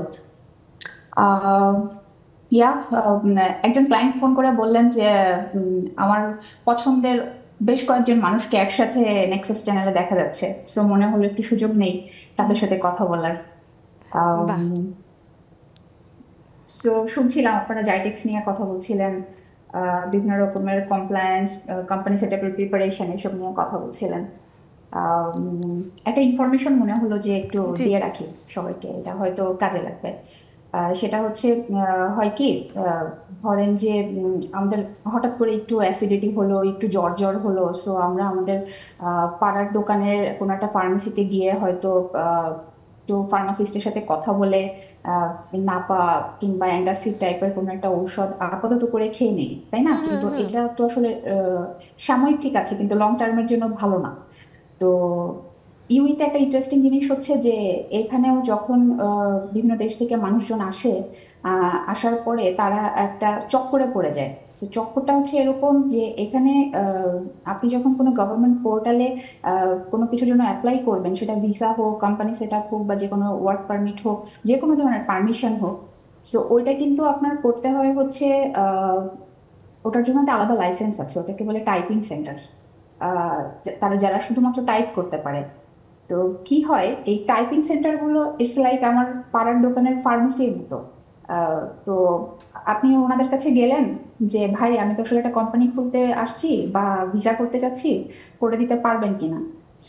আহ, ইয়া একজন ক্লায়েন্ট ফোন করে বললেন যে আমার পছন্দের বেশ কয়েকজন মানুষকে একসাথে নেক্সাস চ্যানেলে দেখা যাচ্ছে, সো মনে হলো একটু সুযোগ নেই তাদের সাথে কথা বলার। বাহ, তো শুনছিলাম আপনারা জাইটেক্স নিয়ে কথা বলছিলেন, বিভিন্ন রকমের কমপ্লায়েন্স, কোম্পানি সেটআপের প্রিপারেশন, এসব নিয়ে কথা বলছিলেন। একটা ইনফরমেশন মনে হলো যে একটু জি। দিয়ে রাখি সবাইকে, এটা হয়তো কাজে লাগবে। সেটা হচ্ছে হয় কি, ধরেন যে আমাদের হঠাৎ করে একটু অ্যাসিডিটি হলো, একটু জ্বর জ্বর হলো, সো আমরা আমাদের পাড়ার দোকানের কোনো একটা ফার্মেসিতে গিয়ে হয়তো তো ফার্মাসিস্টের সাথে কথা বলে আহ, নাপা কিংবা অ্যান্টাসিড টাইপের কোনো একটা ঔষধ আপাতত করে খেয়ে নেই, তাই না? হুম হুম কিন্তু হুম। এটা তো আসলে সাময়িক ঠিক আছে, কিন্তু লং টার্মের জন্য ভালো না। তো ইউইতে একটা ইন্টারেস্টিং জিনিস হচ্ছে যে এখানেও যখন বিভিন্ন দেশ থেকে মানুষজন আসে, আসার পরে তারা একটা চক্করে পড়ে যায়। তো চক্করটা হচ্ছে এরকম যে এখানে আপনি যখন কোনো গভর্নমেন্ট পোর্টালে কোনো কিছুর জন্য অ্যাপ্লাই করবেন, সেটা ভিসা হোক, কোম্পানি সেট আপ হোক, বা যে কোনো ওয়ার্ক পারমিট হোক, যে কোনো ধরনের পারমিশন হোক, তো ওইটা কিন্তু আপনার করতে হয় হচ্ছে আহ, ওটার জন্য একটা আলাদা লাইসেন্স আছে, ওটাকে বলে টাইপিং সেন্টার। তারা যারা শুধুমাত্র টাইপ করতে পারে। তো কি হয়, এই টাইপিং সেন্টার গুলো ইটস লাইক আমার পাড়ার দোকানের ফার্মেসির মতো। তো আপনি ওনাদের কাছে গেলেন যে ভাই আমি তো আসলে একটা কোম্পানি খুলতে আসছি বা ভিসা করতে যাচ্ছি, করে দিতে পারবেন কিনা?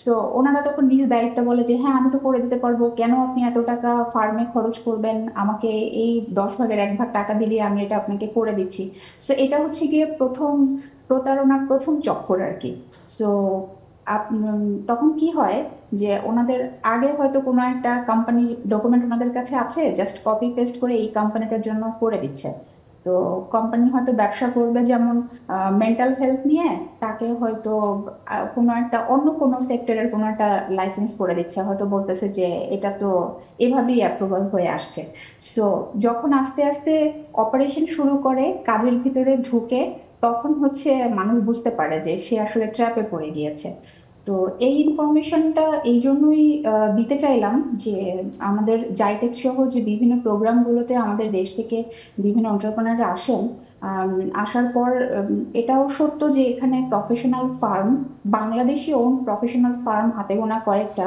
সো ওনারা তখন নিজ দায়িত্ব বলে যে হ্যাঁ আমি তো করে দিতে পারবো, কেন আপনি এত টাকা ফার্মে খরচ করবেন, আমাকে এই 10 ভাগের 1 ভাগ টাকা দিলে আমি এটা আপনাকে করে দিচ্ছি। সো এটা হচ্ছে গিয়ে প্রথম প্রতারণার প্রথম চক্কর আর কি। সো তখন কি হয় যে ওনাদের আগে হয়তো কোনো একটা কোম্পানি ডকুমেন্ট ওনাদের কাছে আছে, জাস্ট কপি পেস্ট করে এই কোম্পানিটার জন্য করে দিচ্ছে। তো কোম্পানি হয়তো ব্যবসা করবে যেমন মেন্টাল হেলথ নিয়ে, তাকে হয়তো কোনো একটা অন্য কোনো সেক্টরের কোনো একটা লাইসেন্স করে দিচ্ছে, হয়তো বলতেছে যে এটা তো এভাবেই অ্যাপ্রুভাল হয়ে আসছে। সো যখন আস্তে আস্তে অপারেশন শুরু করে, কাজের ভিতরে ঢুকে, তখন হচ্ছে মানুষ বুঝতে পারে যে সে আসলে ট্র্যাপে পড়ে গিয়েছে। তো এই ইনফরমেশনটা এই জন্যই দিতে চাইলাম যে আমাদের জাইটেক্স সহ যে বিভিন্ন প্রোগ্রামগুলোতে আমাদের দেশ থেকে বিভিন্ন এন্টারপ্রেনাররা আসেন, আসার পর এটাও সত্য যে এখানে professional firm, Bangladeshi own professional firm হাতে গোনা কয়েকটা।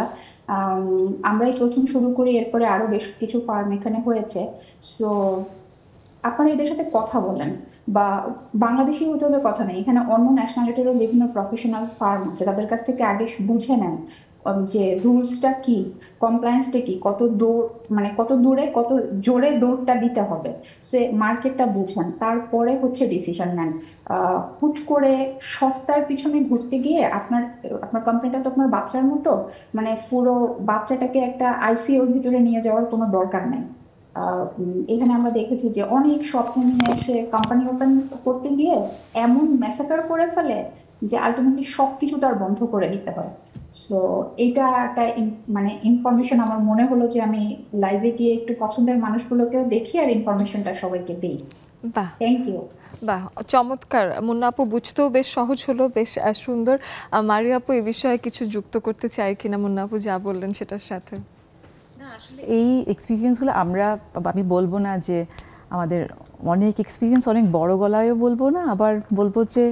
আমরাই প্রথম শুরু করি, এরপরে আরো বেশ কিছু ফার্ম এখানে হয়েছে। সো আপনারা এদের সাথে কথা বলেন, বা বাংলাদেশি হতে হবে কথা নেই, এখানে অন্য ন্যাশনালিটিরও বিভিন্ন প্রফেশনাল ফার্ম আছে, তাদের কাছ থেকে আগে বুঝে নেন যে রুলসটা কি, কমপ্লায়েন্সটা কি, কত দৌড়, মানে কত দূরে কত জোরে দৌড়টা দিতে হবে, সে মার্কেটটা বুঝেন, তারপরে হচ্ছে ডিসিশন নেন। হুট করে সস্তার পিছনে ঘুরতে গিয়ে আপনার আপনার কোম্পানিটা তো আপনার বাচ্চার মতো, মানে পুরো বাচ্চাটাকে একটা আইসিইউর ভিতরে নিয়ে যাওয়ার কোনো দরকার নেই। এখানে আমরা দেখেছি যে অনেক স্বপ্ন নিয়ে এসে কোম্পানি ওপেন করতে গিয়ে এমন ম্যাসাকার করে ফেলে যে আলটিমেটলি সবকিছু তার বন্ধ করে দিতে হয়। সো এটা একটা মানে ইনফরমেশন আমার মনে হলো যে আমি লাইভে গিয়ে একটু পছন্দের মানুষগুলোকেও দেখি আর ইনফরমেশনটা সবাইকে দিই। বাহ, থ্যাংক ইউ। বাহ, চমৎকার। মুন্না আপু, বুঝতেও বেশ সহজ হলো, বেশ সুন্দর। মারিয়া আপু, এই বিষয়ে কিছু যুক্ত করতে চাই কিনা মুন্না আপু যা বললেন সেটার সাথে? এই এক্সপিরিয়েন্সগুলো আমি বলবো না যে আমাদের অনেক এক্সপিরিয়েন্স, অনেক বড় গলায়ও বলবো না, আবার বলবো যে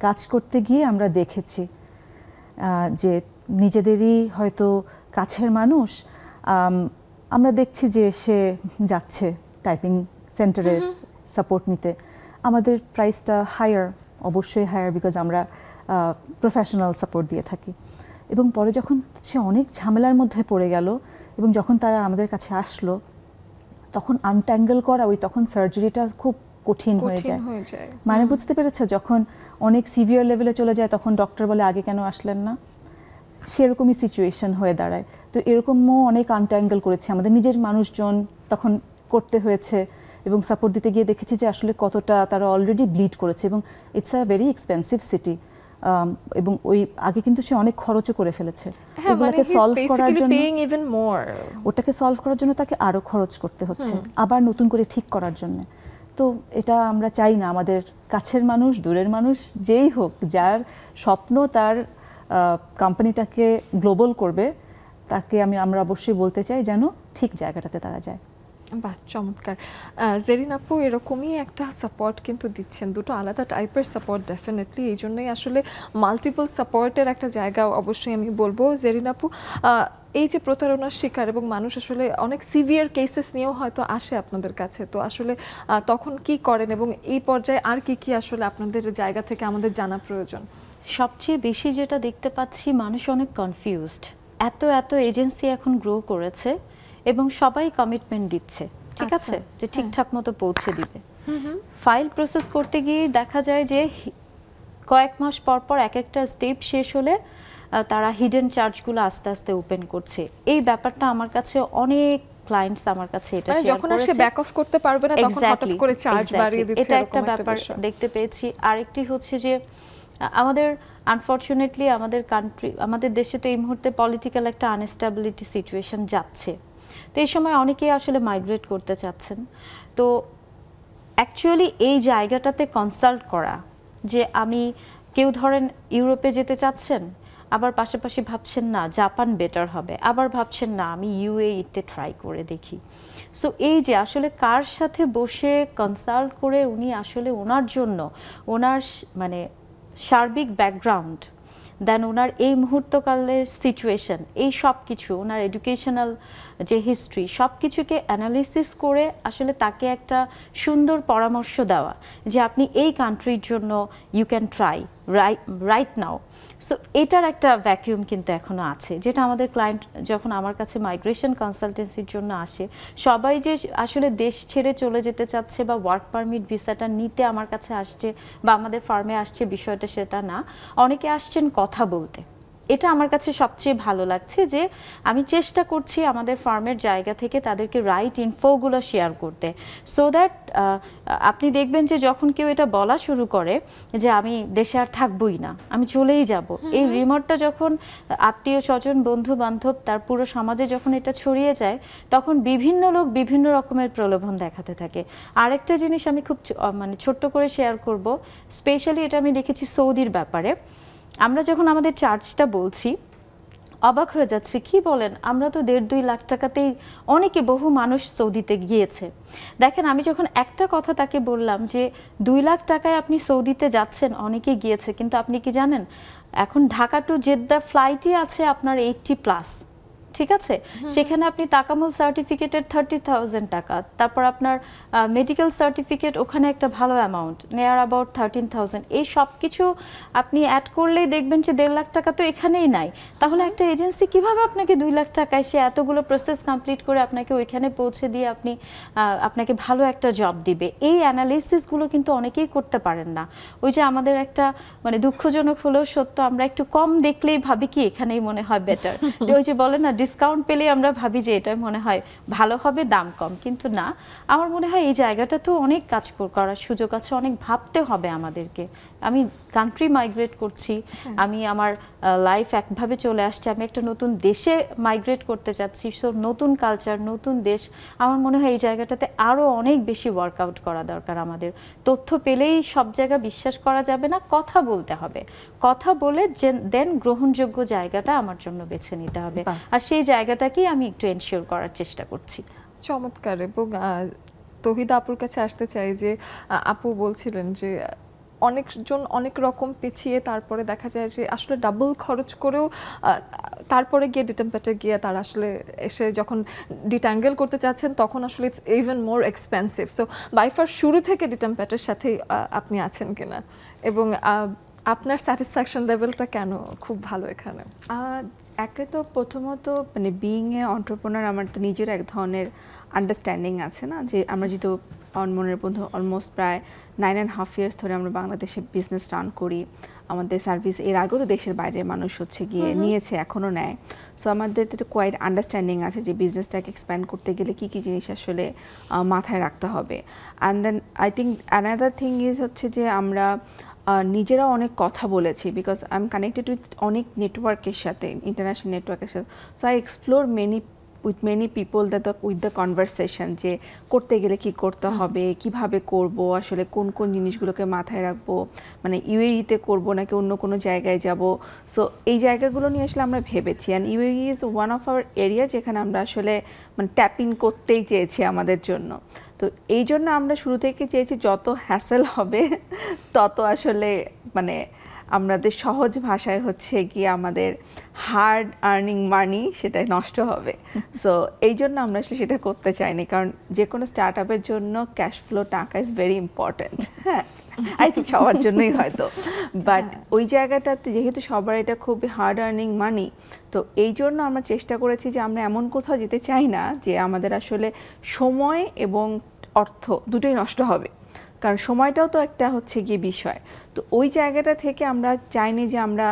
কাজ করতে গিয়ে আমরা দেখেছি যে নিজেদেরই হয়তো কাছের মানুষ, আমরা দেখছি যে সে যাচ্ছে টাইপিং সেন্টারের সাপোর্ট নিতে, আমাদের প্রাইসটা হায়ার, অবশ্যই হায়ার, বিকজ আমরা প্রফেশনাল সাপোর্ট দিয়ে থাকি। এবং পরে যখন সে অনেক ঝামেলার মধ্যে পড়ে গেল এবং যখন তারা আমাদের কাছে আসলো, তখন আনট্যাঙ্গেল করা, তখন সার্জারিটা খুব কঠিন হয়ে যায়। মানে বুঝতে পেরেছ, যখন অনেক সিভিয়ার লেভেলে চলে যায় তখন ডক্টর বলে আগে কেন আসলেন না, সেরকমই সিচুয়েশন হয়ে দাঁড়ায়। তো এরকমও অনেক আনট্যাঙ্গেল করেছে, আমাদের নিজের মানুষজন তখন করতে হয়েছে, এবং সাপোর্ট দিতে গিয়ে দেখেছি যে আসলে কতটা তারা অলরেডি ব্লিড করেছে, এবং it's a very expensive city. এবং ওই আগে কিন্তু সে অনেক খরচও করে ফেলেছে, হ্যাঁ মানে ওগুলোকে সলভ করার জন্য ইভেন মোর, ওটাকে সলভ করার জন্য তাকে আরো খরচ করতে হচ্ছে আবার নতুন করে ঠিক করার জন্য। তো এটা আমরা চাই না আমাদের কাছের মানুষ দূরের মানুষ যেই হোক, যার স্বপ্ন তার কোম্পানিটাকে গ্লোবাল করবে, তাকে আমরা অবশ্যই বলতে চাই যেন ঠিক জায়গাটাতে তারা যায়। বাহ চমৎকার। জেরিন আপু এরকমই একটা সাপোর্ট কিন্তু দিচ্ছেন, দুটো আলাদা টাইপের সাপোর্ট ডেফিনেটলি, এই জন্যই আসলে মাল্টিপল সাপোর্টের একটা জায়গা অবশ্যই আমি বলবো। জেরিন আপু এই যে প্রতারণার শিকার এবং মানুষ আসলে অনেক সিভিয়ার কেসেস নিয়েও হয়তো আসে আপনাদের কাছে, তো আসলে তখন কি করেন এবং এই পর্যায়ে আর কি কি আসলে আপনাদের জায়গা থেকে আমাদের জানা প্রয়োজন? সবচেয়ে বেশি যেটা দেখতে পাচ্ছি, মানুষ অনেক কনফিউজড। এত এজেন্সি এখন গ্রো করেছে এবং সবাই কমিটমেন্ট দিচ্ছে, ঠিক আছে, যে ঠিকঠাক মতো পৌঁছে দিবে। ফাইল প্রসেস করতে গিয়ে দেখা যায় যে কয়েক মাস পর পর এক একটা স্টেপ শেষ হলে তারা হিডেন চার্জগুলো আস্তে আস্তে ওপেন করছে। এই ব্যাপারটা আমার কাছে অনেক ক্লায়েন্টস আমার কাছে এটা শেয়ার করেছে, যখন সে ব্যাক অফ করতে পারবে না তখন হঠাৎ করে চার্জ বাড়িয়ে দিচ্ছে, এটা একটা ব্যাপার দেখতে পেয়েছি। আরেকটি হচ্ছে যে আমাদের আনফরচুনেটলি আমাদের দেশে তো এই মুহূর্তে পলিটিক্যাল একটা আনস্টেবিলিটি সিচুয়েশন যাচ্ছে, তো এই সময় অনেকেই আসলে মাইগ্রেট করতে চাচ্ছেন। তো অ্যাকচুয়ালি এই জায়গাটাতে কনসাল্ট করা, যে আমি কেউ ধরেন ইউরোপে যেতে চাচ্ছেন, আবার পাশাপাশি ভাবছেন না জাপান বেটার হবে, আবার ভাবছেন না আমি ইউএইতে ট্রাই করে দেখি। সো এই যে আসলে কার সাথে বসে কনসাল্ট করে উনি আসলে ওনার জন্য ওনার মানে সার্বিক ব্যাকগ্রাউন্ড, দেন ওনার এই মুহূর্তকালের সিচুয়েশন, এই সব কিছু ওনার এডুকেশনাল যে হিস্ট্রি, সব কিছুকে অ্যানালিসিস করে আসলে তাকে একটা সুন্দর পরামর্শ দেওয়া যে আপনি এই কান্ট্রির জন্য you can try right now. So এটার একটা ভ্যাকিউম কিন্তু এখনো আছে, যেটা আমাদের ক্লায়েন্ট যখন আমার কাছে মাইগ্রেশন কনসালটেন্সির জন্য আসে, সবাই যে আসলে দেশ ছেড়ে চলে যেতে চাচ্ছে বা ওয়ার্ক পারমিট ভিসাটা নিতে আমার কাছে আসছে বা আমাদের ফার্মে আসছে বিষয়টা সেটা না, অনেকে আসছেন কথা বলতে। এটা আমার কাছে সবচেয়ে ভালো লাগছে যে আমি চেষ্টা করছি আমাদের ফার্মের জায়গা থেকে তাদেরকে রাইট ইনফোগুলো শেয়ার করতে, সো দ্যাট আপনি দেখবেন যে যখন কেউ এটা বলা শুরু করে যে আমি দেশে আর থাকবই না, আমি চলেই যাব, এই রিমোটটা যখন আত্মীয় স্বজন বন্ধু বান্ধব তার পুরো সমাজে যখন এটা ছড়িয়ে যায়, তখন বিভিন্ন লোক বিভিন্ন রকমের প্রলোভন দেখাতে থাকে। আরেকটা জিনিস আমি খুব মানে ছোট্ট করে শেয়ার করব, স্পেশালি এটা আমি দেখেছি সৌদির ব্যাপারে। আমরা যখন আমাদের চার্জটা বলছি, অবাক হয়ে যাচ্ছে, কি বলেন, আমরা তো 1.5-2 লাখ টাকাতেই অনেকে বহু মানুষ সৌদিতে গিয়েছে। দেখেন আমি যখন একটা কথা তাকে বললাম যে 2 লাখ টাকায় আপনি সৌদিতে যাচ্ছেন, অনেকে গিয়েছে, কিন্তু আপনি কি জানেন এখন ঢাকা টু জেদ্দা ফ্লাইটই আছে আপনার 80+, ঠিক আছে, সেখানে আপনি তাকামুল সার্টিফিকেটের 30,000 টাকা, তারপর আপনার মেডিকেল সার্টিফিকেট ওখানে একটা ভালো অ্যামাউন্ট, নেয়ার অ্যাবাউট 13,000, এই সব কিছু আপনি অ্যাড করলেই দেখবেন যে 1.5 লাখ টাকা তো এখানেই নাই। তাহলে একটা এজেন্সি কিভাবে আপনাকে 2 লাখ টাকায় সে এতগুলো প্রসেস কমপ্লিট করে আপনাকে ওইখানে পৌঁছে দিয়ে আপনাকে ভালো একটা জব দিবে? এই অ্যানালিসিসগুলো কিন্তু অনেকেই করতে পারেন না। ওই যে আমাদের একটা মানে দুঃখজনক হলেও সত্য, আমরা একটু কম দেখলেই ভাবি কি এখানেই মনে হয় বেটার, ওই যে বলে না ডিসকাউন্ট পেলে আমরা ভাবি যে এটা মনে হয় ভালো হবে, দাম কম, কিন্তু না, আমার মনে হয় এই জায়গাটা তো অনেক কাজ করার সুযোগ আছে, অনেক ভাবতে হবে আমাদেরকে। আমি কান্ট্রি মাইগ্রেট করছি, আমি আমার লাইফ একভাবে চলে আসছে, আমি একটা নতুন দেশে মাইগ্রেট করতে চাচ্ছি, সো নতুন কালচার, নতুন দেশ, আমার মনে হয় এই জায়গাটাতে আরও অনেক বেশি ওয়ার্কআউট করা দরকার আমাদের। তথ্য পেলেই সব জায়গা বিশ্বাস করা যাবে না, কথা বলতে হবে, কথা বলে দেন গ্রহণযোগ্য জায়গাটা আমার জন্য বেছে নিতে হবে, আর সেই জায়গাটাকেই আমি একটু এনশিওর করার চেষ্টা করছি। চমৎকার। এবং তৌহিদা আপুর কাছে আসতে চাই যে আপু বলছিলেন যে অনেকজন অনেক রকম পেছিয়ে তারপরে দেখা যায় যে আসলে ডাবল খরচ করেও তারপরে গিয়ে ডিটেম্পেটে গিয়ে তারা আসলে এসে যখন ডিট্যাঙ্গেল করতে চাচ্ছেন তখন আসলে it's even more expensive. So by far শুরু থেকে ডিটেম্পেটের সাথেই আপনি আছেন কিনা, এবং আপনার স্যাটিসফ্যাকশন লেভেলটা কেন খুব ভালো এখানে? একে তো প্রথমত মানে বিইং এ এন্টারপ্রেনার আমার তো নিজের এক ধরনের আন্ডারস্ট্যান্ডিং আছে না, যে আমরা যেহেতু মনের বন্ধু অলমোস্ট প্রায় 9.5 ইয়ার্স ধরে আমরা বাংলাদেশে বিজনেস রান করি, আমাদের সার্ভিস এর আগেও তো দেশের বাইরের মানুষ হচ্ছে গিয়ে নিয়েছে, এখনও নেয়। সো আমাদের তো কোয়াইট আন্ডারস্ট্যান্ডিং আছে যে বিজনেসটাকে এক্সপ্যান্ড করতে গেলে কী কী জিনিস আসলে মাথায় রাখতে হবে। And then I think another thing is হচ্ছে যে আমরা নিজেরা অনেক কথা বলেছি, because I am connected with অনেক নেটওয়ার্কের সাথে, ইন্টারন্যাশনাল নেটওয়ার্কের সাথে। So I explore with many people with the conversation, যে করতে গেলে কি করতে হবে, কিভাবে করব, আসলে কোন কোন জিনিসগুলোকে মাথায় রাখবো, মানে ইউএইতে করবো নাকি অন্য কোনো জায়গায় যাব। সো এই জায়গাগুলো নিয়ে আসলে আমরা ভেবেছি। And UAE is one of our area যেখানে আমরা আসলে মানে ট্যাপ ইন করতেই চেয়েছি আমাদের জন্য। তো এই জন্য আমরা শুরু থেকে চেয়েছি যত হ্যাসেল হবে তত আসলে মানে আমাদের সহজ ভাষায় হচ্ছে গিয়ে আমাদের হার্ড আর্নিং মানি সেটাই নষ্ট হবে। সো এই জন্য আমরা আসলে সেটা করতে চাইনি, কারণ যে কোনো স্টার্ট আপের জন্য ক্যাশ ফ্লো টাকা ইজ ভেরি ইম্পর্ট্যান্ট। হ্যাঁ, আই থিঙ্ক সবার জন্যই হয়তো, বাট ওই জায়গাটাতে যেহেতু সবার এটা খুবই হার্ড আর্নিং মানি, তো এই জন্য আমরা চেষ্টা করেছি যে আমরা এমন কোথাও যেতে চাই না যে আমাদের আসলে সময় এবং অর্থ দুটোই নষ্ট হবে, কারণ সময়টাও তো একটা হচ্ছে গিয়ে বিষয়। তো ওই জায়গাটা থেকে আমরা চাইনি যে আমরা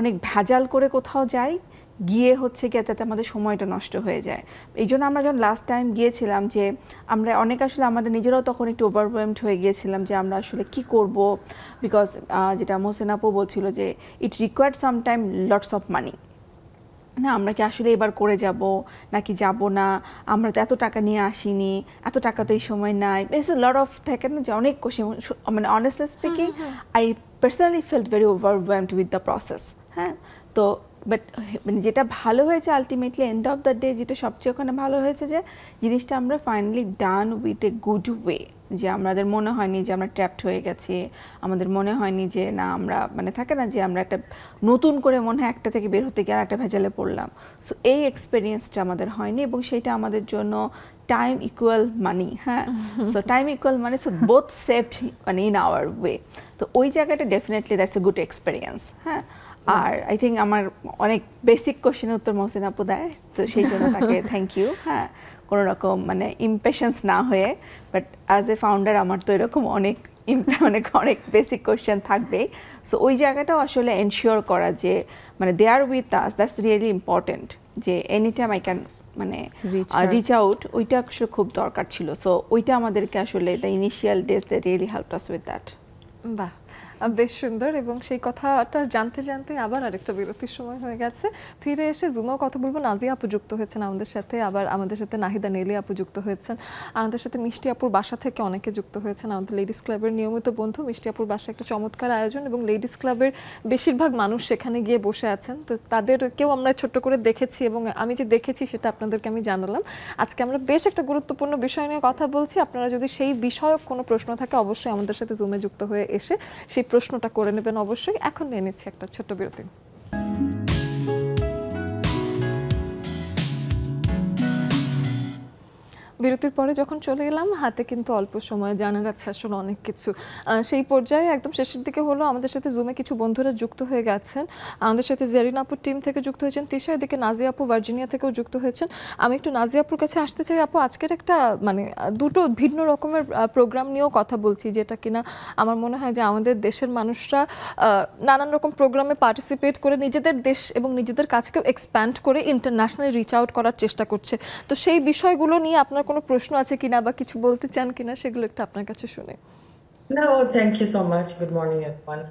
অনেক ভেজাল করে কোথাও যাই, গিয়ে হচ্ছে গিয়ে তাতে আমাদের সময়টা নষ্ট হয়ে যায়। এই জন্য আমরা যখন লাস্ট টাইম গিয়েছিলাম, যে আমরা অনেক আসলে আমাদের নিজেরাও তখন একটু ওভারওয়েলমড হয়ে গিয়েছিলাম যে আমরা আসলে কি করব, বিকজ যেটা মোহসেন আপু বলছিল যে it required sometime lots of money. না, আমরা কি আসলে এবার করে যাব নাকি যাব না, আমরা তো এত টাকা নিয়ে আসিনি, এত টাকা তো এই সময় নাই, ইটস এ লট অফ থাকে না যে অনেক কোশ্চেন। মানে honestly speaking I personally felt very overwhelmed with the process. হ্যাঁ, তো বাট মানে যেটা ভালো হয়েছে ultimately end of the day, যেটা সবচেয়ে ওখানে ভালো হয়েছে যে জিনিসটা আমরা finally done with a good way, যে আমাদের মনে হয়নি যে আমরা ট্র্যাপড হয়ে গেছি, আমাদের মনে হয়নি যে না আমরা মানে থাকে না যে আমরা একটা নতুন করে মনে হয় একটা থেকে বের হতে গিয়ে আর একটা ভেজালে পড়লাম। সো এই এক্সপিরিয়েন্সটা আমাদের হয়নি, এবং সেটা আমাদের জন্য টাইম ইকুয়াল মানি। হ্যাঁ, সো টাইম ইকুয়াল মানি, সো বোথ সেভড মানে ইন আওয়ার ওয়ে। তো ওই জায়গাটা definitely that's a good experience. হ্যাঁ, আর আই থিঙ্ক আমার অনেক বেসিক কোশ্চেনের উত্তর মোহসিন আপু দেয়, তো সেই জন্য তাকে থ্যাংক ইউ। হ্যাঁ, কোনো রকম মানে ইমপেশেন্স না হয়ে, বাট অ্যাজ এ ফাউন্ডার আমার তো এরকম অনেক অনেক বেসিক কোশ্চেন থাকবেই। সো ওই জায়গাটাও আসলে এনশিওর করা যে মানে they are with us, that's really important, যে এনি টাইম আই ক্যান মানে রিচ আউট, ওইটা আসলে খুব দরকার ছিল। সো ওইটা আমাদেরকে আসলে the initial days they really helped us with that. বাহ, বেশ সুন্দর। এবং সেই কথাটা জানতে জানতে আবার আরেকটা বিরতির সময় হয়ে গেছে। ফিরে এসে জুমাও কথা বলবো। নাজিয়া আপু যুক্ত হয়েছেন আমাদের সাথে, আবার আমাদের সাথে নাহিদা নেলি আপু যুক্ত হয়েছেন, আমাদের সাথে মিষ্টি আপুর বাসা থেকে অনেকে যুক্ত হয়েছেন, আমাদের লেডিস ক্লাবের নিয়মিত বন্ধু। মিষ্টি আপুর বাসা একটা চমৎকার আয়োজন, এবং লেডিস ক্লাবের বেশিরভাগ মানুষ সেখানে গিয়ে বসে আছেন। তো তাদেরকেও আমরা ছোট্ট করে দেখেছি, এবং আমি যে দেখেছি সেটা আপনাদেরকে আমি জানালাম। আজকে আমরা বেশ একটা গুরুত্বপূর্ণ বিষয় নিয়ে কথা বলছি। আপনারা যদি সেই বিষয়ক কোনো প্রশ্ন থাকে অবশ্যই আমাদের সাথে জুমে যুক্ত হয়ে এসে সেই প্রশ্নটা করে নেবেন অবশ্যই। এখন নিয়ে নিচ্ছি একটা ছোট্ট বিরতি। বিরতির পরে যখন চলে এলাম, হাতে কিন্তু অল্প সময়, জানার আছে আসলে অনেক কিছু। সেই পর্যায়ে একদম শেষের দিকে হলো আমাদের সাথে জুমে কিছু বন্ধুরা যুক্ত হয়ে গেছেন। আমাদের সাথে জেরিন আপুর টিম থেকে যুক্ত হয়েছেন তিশা, এদিকে নাজিয়া আপু ভার্জিনিয়া থেকেও যুক্ত হয়েছেন। আমি একটু নাজিয়া আপুর কাছে আসতে চাই। আপু, আজকের একটা মানে দুটো ভিন্ন রকমের প্রোগ্রাম নিয়েও কথা বলছি, যেটা কিনা আমার মনে হয় যে আমাদের দেশের মানুষরা নানান রকম প্রোগ্রামে পার্টিসিপেট করে নিজেদের দেশ এবং নিজেদের কাজকেও এক্সপ্যান্ড করে ইন্টারন্যাশনালি রিচ আউট করার চেষ্টা করছে। তো সেই বিষয়গুলো নিয়ে আপনার কোনো প্রশ্ন আছে কিনা বা কিছু বলতে চান কিনা, সেগুলো একটু আপনার কাছে শুনে। No, thank you so much. Good morning, everyone.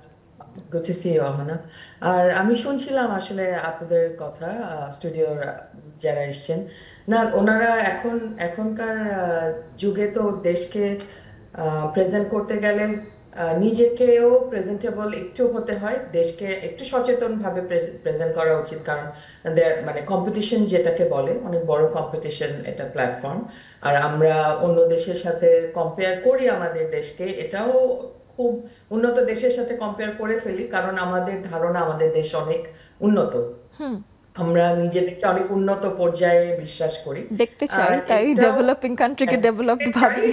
Good to see you, Ahana. আর আমি শুনছিলাম আসলে আপনাদের কথা, স্টুডিওর যারা এসছেন না, ওনারা এখনকার যুগে তো দেশকে প্রেজেন্ট করতে গেলে নিজেকেও প্রেজেন্টেবল একটু হতে হয়, দেশকে একটু সচেতনভাবে প্রেজেন্ট করা উচিত, কারণ মানে কম্পিটিশন যেটাকে বলে, অনেক বড় কম্পিটিশন এটা প্ল্যাটফর্ম। আর আমরা অন্য দেশের সাথে কম্পেয়ার করি আমাদের দেশকে, এটাও খুব উন্নত দেশের সাথে কম্পেয়ার করে ফেলি, কারণ আমাদের ধারণা আমাদের দেশ অনেক উন্নত, আমরা নিজেদেরকে অনেক উন্নত পর্যায়ে বিশ্বাস করি, দেখতে চাই, তাই ডেভেলপিং কান্ট্রিকে ডেভেলপড ভাবি,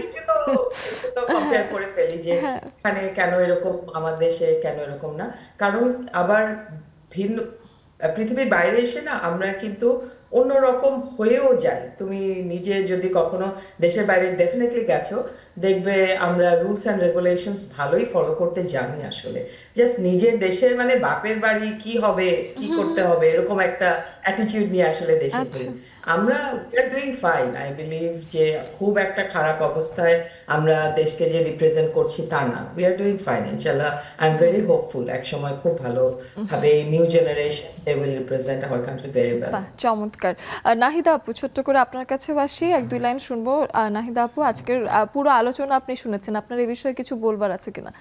কম্পেয়ার করে ফেলি যে এখানে কেন এরকম, আমার দেশে কেন এরকম না। কারণ আবার ভিন্ন পৃথিবীর বাইরে এসে না আমরা কিন্তু অন্যরকম হয়েও যাই। তুমি নিজে যদি কখনো দেশের বাইরে ডেফিনেটলি গেছো, দেখবে আমরা রুলস অ্যান্ড রেগুলেশনস ভালোই ফলো করতে জানি আসলে। জাস্ট নিজের দেশের মানে বাপের বাড়ি কি হবে কি করতে হবে এরকম একটা অ্যাটিটিউড নিয়ে আসলে দেশে আচ্ছা। করি আমরা। We are doing fine, I believe যে খুব একটা খারাপ অবস্থায় আমরা দেশকে যে রিপ্রেজেন্ট করছি তা না। উই আর ডুইং ফাইন ইনশাল্লাহ। আই এম ভেরি হোপফুল এক সময় খুব ভালো হবে এই new generation they will represent our country very well. বাহ, চমৎকার। নাহিদা আপু, ছোট্ট করে আপনার কাছেও আসি, এক দুই লাইন শুনবো। নাহিদা আপু, আজকের পুরো আলোচনা আপনি শুনেছেন, আপনার এই বিষয়ে কিছু বলবার আছে কিনা?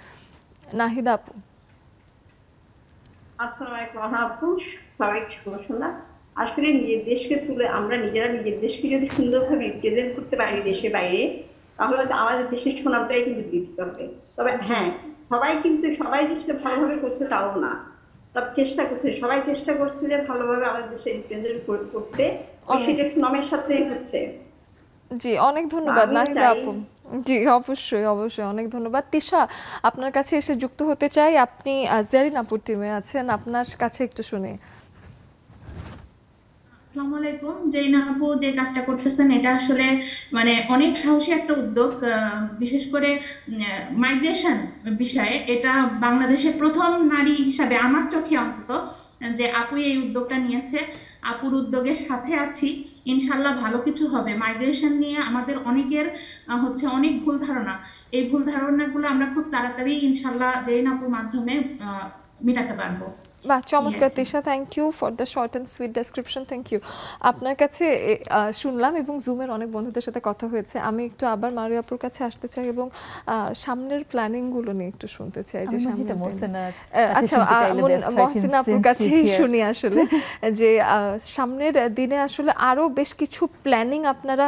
নাহিদা আপু। আসসালামু আলাইকুম আপু, সবাইকে শুভ সন্ধ্যা। আসলে নিজের দেশকে তুলে আমরা নিজেরা নিজের দেশকে যদি সুন্দরভাবে রিপ্রেজেন্ট করতে পারি দেশের বাইরে, তাহলে হয়তো আমাদের দেশের সুনামটাই কিন্তু বৃদ্ধি পাবে। তবে হ্যাঁ, সবাই চেষ্টা ভালোভাবে করছে তাও না, তবে চেষ্টা করছে, সবাই চেষ্টা করছে যে ভালোভাবে আমাদের দেশে রিপ্রেজেন্ট করতে, সেটা সুনামের সাথে হচ্ছে। জি, অনেক ধন্যবাদ আমিও নাহিদা চাই আপু। জি, অবশ্যই অবশ্যই, অনেক ধন্যবাদ। তিশা, আপনার কাছে এসে যুক্ত হতে চাই। আপনি জেরিন আপুর টিমে আছেন, আপনার কাছে একটু শুনি। আসসালামু আলাইকুম। জেরিনা আপু যে কাজটা করতেছেন এটা আসলে মানে অনেক সাহসী একটা উদ্যোগ, বিশেষ করে মাইগ্রেশন বিষয়ে এটা বাংলাদেশের প্রথম নারী হিসাবে আমার চোখে অন্তত যে আপু এই উদ্যোগটা নিয়েছে। আপুর উদ্যোগের সাথে আছি, ইনশাল্লাহ ভালো কিছু হবে। মাইগ্রেশন নিয়ে আমাদের অনেকের হচ্ছে অনেক ভুল ধারণা, এই ভুল ধারণাগুলো আমরা খুব তাড়াতাড়ি ইনশাল্লাহ জেরিনা আপুর মাধ্যমে মেটাতে পারবো। বাহ, চমৎকার Tisha, thank you for the short and sweet description. Thank you. আপনার কাছে শুনলাম এবং জুমের অনেক বন্ধুদের সাথে কথা হয়েছে। আমি একটু আবার মারিয়াপুর কাছে আসতে চাই এবং সামনের প্ল্যানিংগুলো নিয়ে একটু শুনতে চাই যে সামনে। আচ্ছা, মহসিনা আপুর কাছেই শুনি আসলে যে সামনের দিনে আসলে আরও বেশ কিছু প্ল্যানিং আপনারা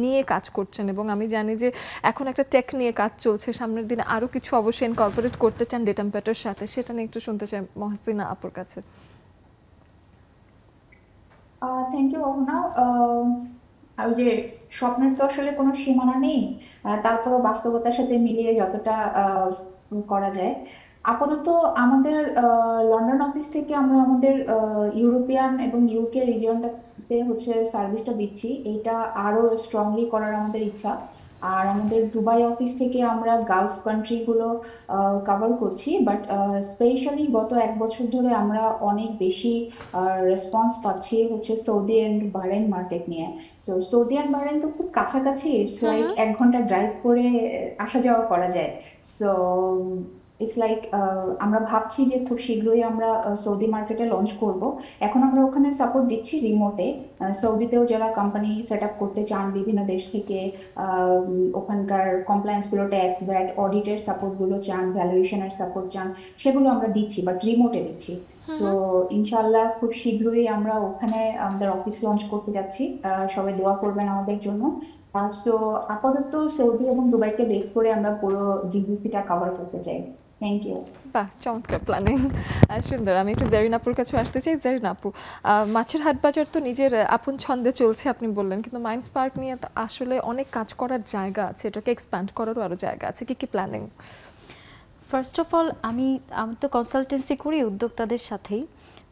নিয়ে কাজ করছেন এবং আমি জানি যে এখন একটা টেক নিয়ে কাজ চলছে, সামনের দিনে আরও কিছু অবশ্যই ইনকর্পোরেট করতে চান ডেটা প্যাটার সাথে, সেটা নিয়ে একটু শুনতে চাই মহসিনা আপুর কাছে। Thank you Ahana. আর যে স্বপ্নের তো আসলে কোনো সীমানা নেই, তারপরও বাস্তবতার সাথে মিলিয়ে যতটা করা যায়। আপাতত আমাদের লন্ডন অফিস থেকে আমরা আমাদের ইউরোপিয়ান এবং ইউকে রিজিয়নটাতে হচ্ছে সার্ভিসটা দিচ্ছি, এইটা আরো স্ট্রংলি করার আমাদের ইচ্ছা। আর আমাদের দুবাই অফিস থেকে আমরা গালফ কান্ট্রিগুলো কভার করছি, বাট স্পেশালি গত 1 বছর ধরে আমরা অনেক বেশি রেসপন্স পাচ্ছি হচ্ছে সৌদি অ্যান্ড বাহরাইন মার্কেট নিয়ে। তো সৌদি অ্যান্ড বাহরাইন তো খুব কাছাকাছি, ইটস লাইক 1 ঘন্টা ড্রাইভ করে আসা যাওয়া করা যায়। সো ইটস লাইক আমরা ভাবছি যে খুব শীঘ্রই আমরা সৌদি মার্কেটে লঞ্চ করব। এখন আমরা ওখানে সাপোর্ট দিচ্ছি রিমোটে। সৌদিতেও যারা কোম্পানি সেট আপ করতে চান বিভিন্ন দেশ থেকে, ওখানকার কমপ্লায়েন্স গুলো, ট্যাক্স, ভ্যাট, অডিটের সাপোর্ট গুলো চান, ভ্যালুয়েশনের সাপোর্ট চান, সেগুলো আমরা দিচ্ছি, বাট রিমোটে দিচ্ছি। তো ইনশাআল্লাহ খুব শীঘ্রই আমরা ওখানে আমাদের অফিস লঞ্চ করতে যাচ্ছি। সবাই দোয়া করবেন আমাদের জন্য। তো আপাতত সৌদি এবং দুবাইকে বেস করে আমরা পুরো জিসিসিটা কভার করতে চাই। Thank you. বাহ, চমৎকার প্ল্যানিং, সুন্দর। আমি একটু জেরিন আপুর কাছে আসতে চাই। জেরিন আপু, মাছের হাট বাজার তো নিজের আপন ছন্দে চলছে আপনি বললেন, কিন্তু মাইন্ডস পার্ক নিয়ে তো আসলে অনেক কাজ করার জায়গা আছে, এটাকে এক্সপ্যান্ড করারও আরও জায়গা আছে, কি কি প্ল্যানিং? ফার্স্ট অফ অল আমি তো কনসালটেন্সি করি উদ্যোক্তাদের সাথেই।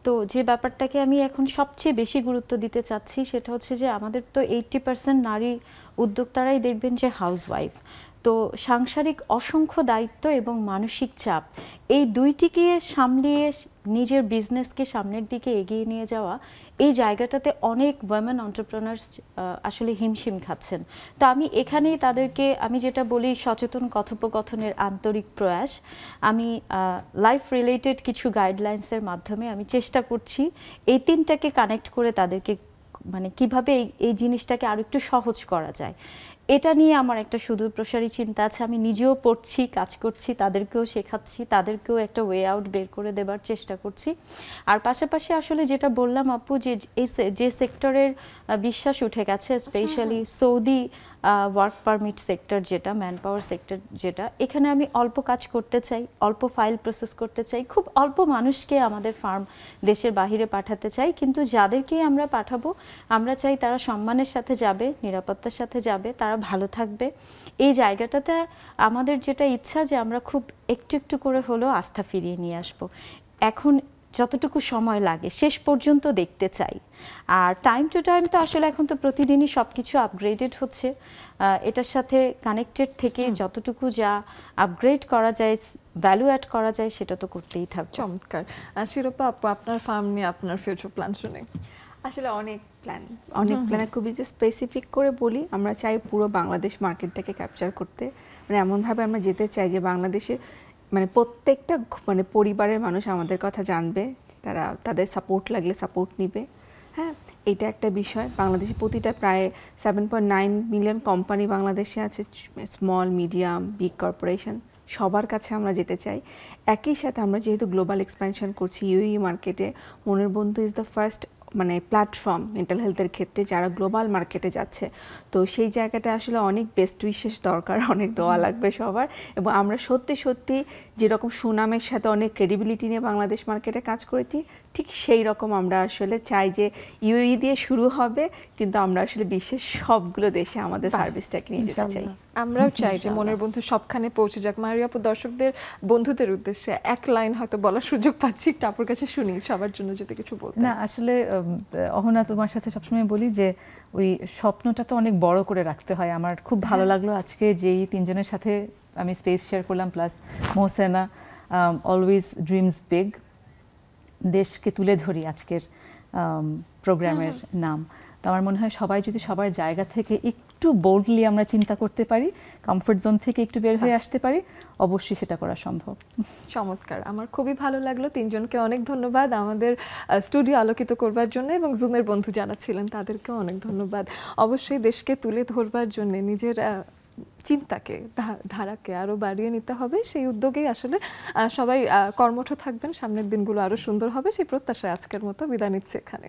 তো যে ব্যাপারটাকে আমি এখন সবচেয়ে বেশি গুরুত্ব দিতে চাচ্ছি সেটা হচ্ছে যে আমাদের তো 80% নারী উদ্যোক্তারাই দেখবেন যে হাউসওয়াইফ। তো সাংসারিক অসংখ্য দায়িত্ব এবং মানসিক চাপ, এই দুইটিকে সামলিয়ে নিজের বিজনেসকে সামনের দিকে এগিয়ে নিয়ে যাওয়া, এই জায়গাটাতে অনেক ওয়েমেন এন্টারপ্রেনার্স আসলে হিমশিম খাচ্ছেন। তো আমি এখানেই তাদেরকে আমি যেটা বলি সচেতন কথোপকথনের আন্তরিক প্রয়াস, আমি লাইফ রিলেটেড কিছু গাইডলাইন্সের মাধ্যমে আমি চেষ্টা করছি এই তিনটাকে কানেক্ট করে তাদেরকে মানে কিভাবে এই জিনিসটাকে আরো একটু সহজ করা যায়, এটা নিয়ে আমার একটা সুদূর প্রসারী চিন্তা আছে। আমি নিজেও পড়ছি, কাজ করছি, তাদেরকেও শেখাচ্ছি, তাদেরকেও একটা ওয়ে আউট বের করে দেবার চেষ্টা করছি। আর পাশাপাশি আসলে যেটা বললাম আপু, যে সেক্টরের বিশ্বাস উঠে গেছে, specially Saudi work permit sector, যেটা ম্যান পাওয়ার সেক্টর, যেটা এখানে আমি অল্প কাজ করতে চাই, অল্প ফাইল প্রসেস করতে চাই, খুব অল্প মানুষকে আমাদের ফার্ম দেশের বাহিরে পাঠাতে চাই, কিন্তু যাদেরকে আমরা পাঠাবো আমরা চাই তারা সম্মানের সাথে যাবে, নিরাপত্তার সাথে যাবে, তারা ভালো থাকবে। এই জায়গাটাতে আমাদের যেটা ইচ্ছা যে আমরা খুব একটু একটু করে হলেও আস্থা ফিরিয়ে নিয়ে আসবো। এখন যতটুকু সময় লাগে শেষ পর্যন্ত দেখতে চাই। আর টাইম টু টাইম তো আসলে এখন তো প্রতিদিনই সব কিছু আপগ্রেডেড হচ্ছে, এটার সাথে কানেক্টেড থেকে যতটুকু যা আপগ্রেড করা যায়, ভ্যালু অ্যাড করা যায় সেটা তো করতেই থাকবে। চমৎকার। শিরোপা আপু, আপনার ফার্ম নিয়ে আপনার ফিউচার প্ল্যান শুনে। আসলে অনেক প্ল্যান খুবই যে স্পেসিফিক করে বলি, আমরা চাই পুরো বাংলাদেশ মার্কেটটাকে ক্যাপচার করতে, মানে এমনভাবে আমরা যেতে চাই যে বাংলাদেশে মানে প্রত্যেকটা মানে পরিবারের মানুষ আমাদের কথা জানবে, তারা তাদের সাপোর্ট লাগলে সাপোর্ট নিবে। হ্যাঁ, এটা একটা বিষয়। বাংলাদেশে প্রতিটা প্রায় 7.9 মিলিয়ন কোম্পানি বাংলাদেশে আছে, স্মল মিডিয়াম বিগ কর্পোরেশন, সবার কাছে আমরা যেতে চাই। একই সাথে আমরা যেহেতু গ্লোবাল এক্সপ্যানশন করছি ইউএই মার্কেটে, মনের বন্ধু ইজ দ্য ফার্স্ট মানে প্ল্যাটফর্ম মেন্টাল হেলথের ক্ষেত্রে যারা গ্লোবাল মার্কেটে যাচ্ছে। তো সেই জায়গাটা আসলে অনেক বেস্ট উইশেস দরকার, অনেক দোয়া লাগবে সবার। এবং আমরা সত্যি সত্যি যেরকম সুনামের সাথে অনেক ক্রেডিবিলিটি নিয়ে বাংলাদেশ মার্কেটে কাজ করেছি, ঠিক সেই রকম আমরা আসলে চাই যে ইউএই দিয়ে শুরু হবে, কিন্তু আমরা আসলে বিশ্বের সবগুলো দেশে আমাদের সার্ভিসটাকে নিয়ে যেতে চাই। আমরাও চাই যে মনের বন্ধু সবখানে পৌঁছে যাক। মারিয়া আপু, দর্শকদের বন্ধুদের উদ্দেশ্যে এক লাইন হয়তো বলার সুযোগ পাচ্ছি, একটু আপুর কাছে শুনি, সবার জন্য যদি কিছু বলতে। না আসলে অহনা, তোমার সাথে সবসময় বলি যে ওই স্বপ্নটা তো অনেক বড় করে রাখতে হয়। আমার খুব ভালো লাগলো আজকে যেই তিনজনের সাথে আমি স্পেস শেয়ার করলাম, plus Mohsena, always dreams big. দেশকে তুলে ধরি আজকের প্রোগ্রামের নাম। তো আমার মনে হয় সবাই যদি সবার জায়গা থেকে একটু বোল্ডলি আমরা চিন্তা করতে পারি, কমফোর্ট জোন থেকে একটু বের হয়ে আসতে পারি, অবশ্যই সেটা করা সম্ভব। চমৎকার, আমার খুবই ভালো লাগলো। তিনজনকে অনেক ধন্যবাদ আমাদের স্টুডিও আলোকিত করবার জন্য, এবং জুমের বন্ধু যারা ছিলেন তাদেরকেও অনেক ধন্যবাদ। অবশ্যই দেশকে তুলে ধরবার জন্য নিজের চিন্তাকে, ধারাকে আরো বাড়িয়ে নিতে হবে, সেই উদ্যোগেই আসলে সবাই কর্মঠ থাকবেন। সামনের দিনগুলো আরো সুন্দর হবে সেই প্রত্যাশায় আজকের মতো বিদায় নিচ্ছি এখানে।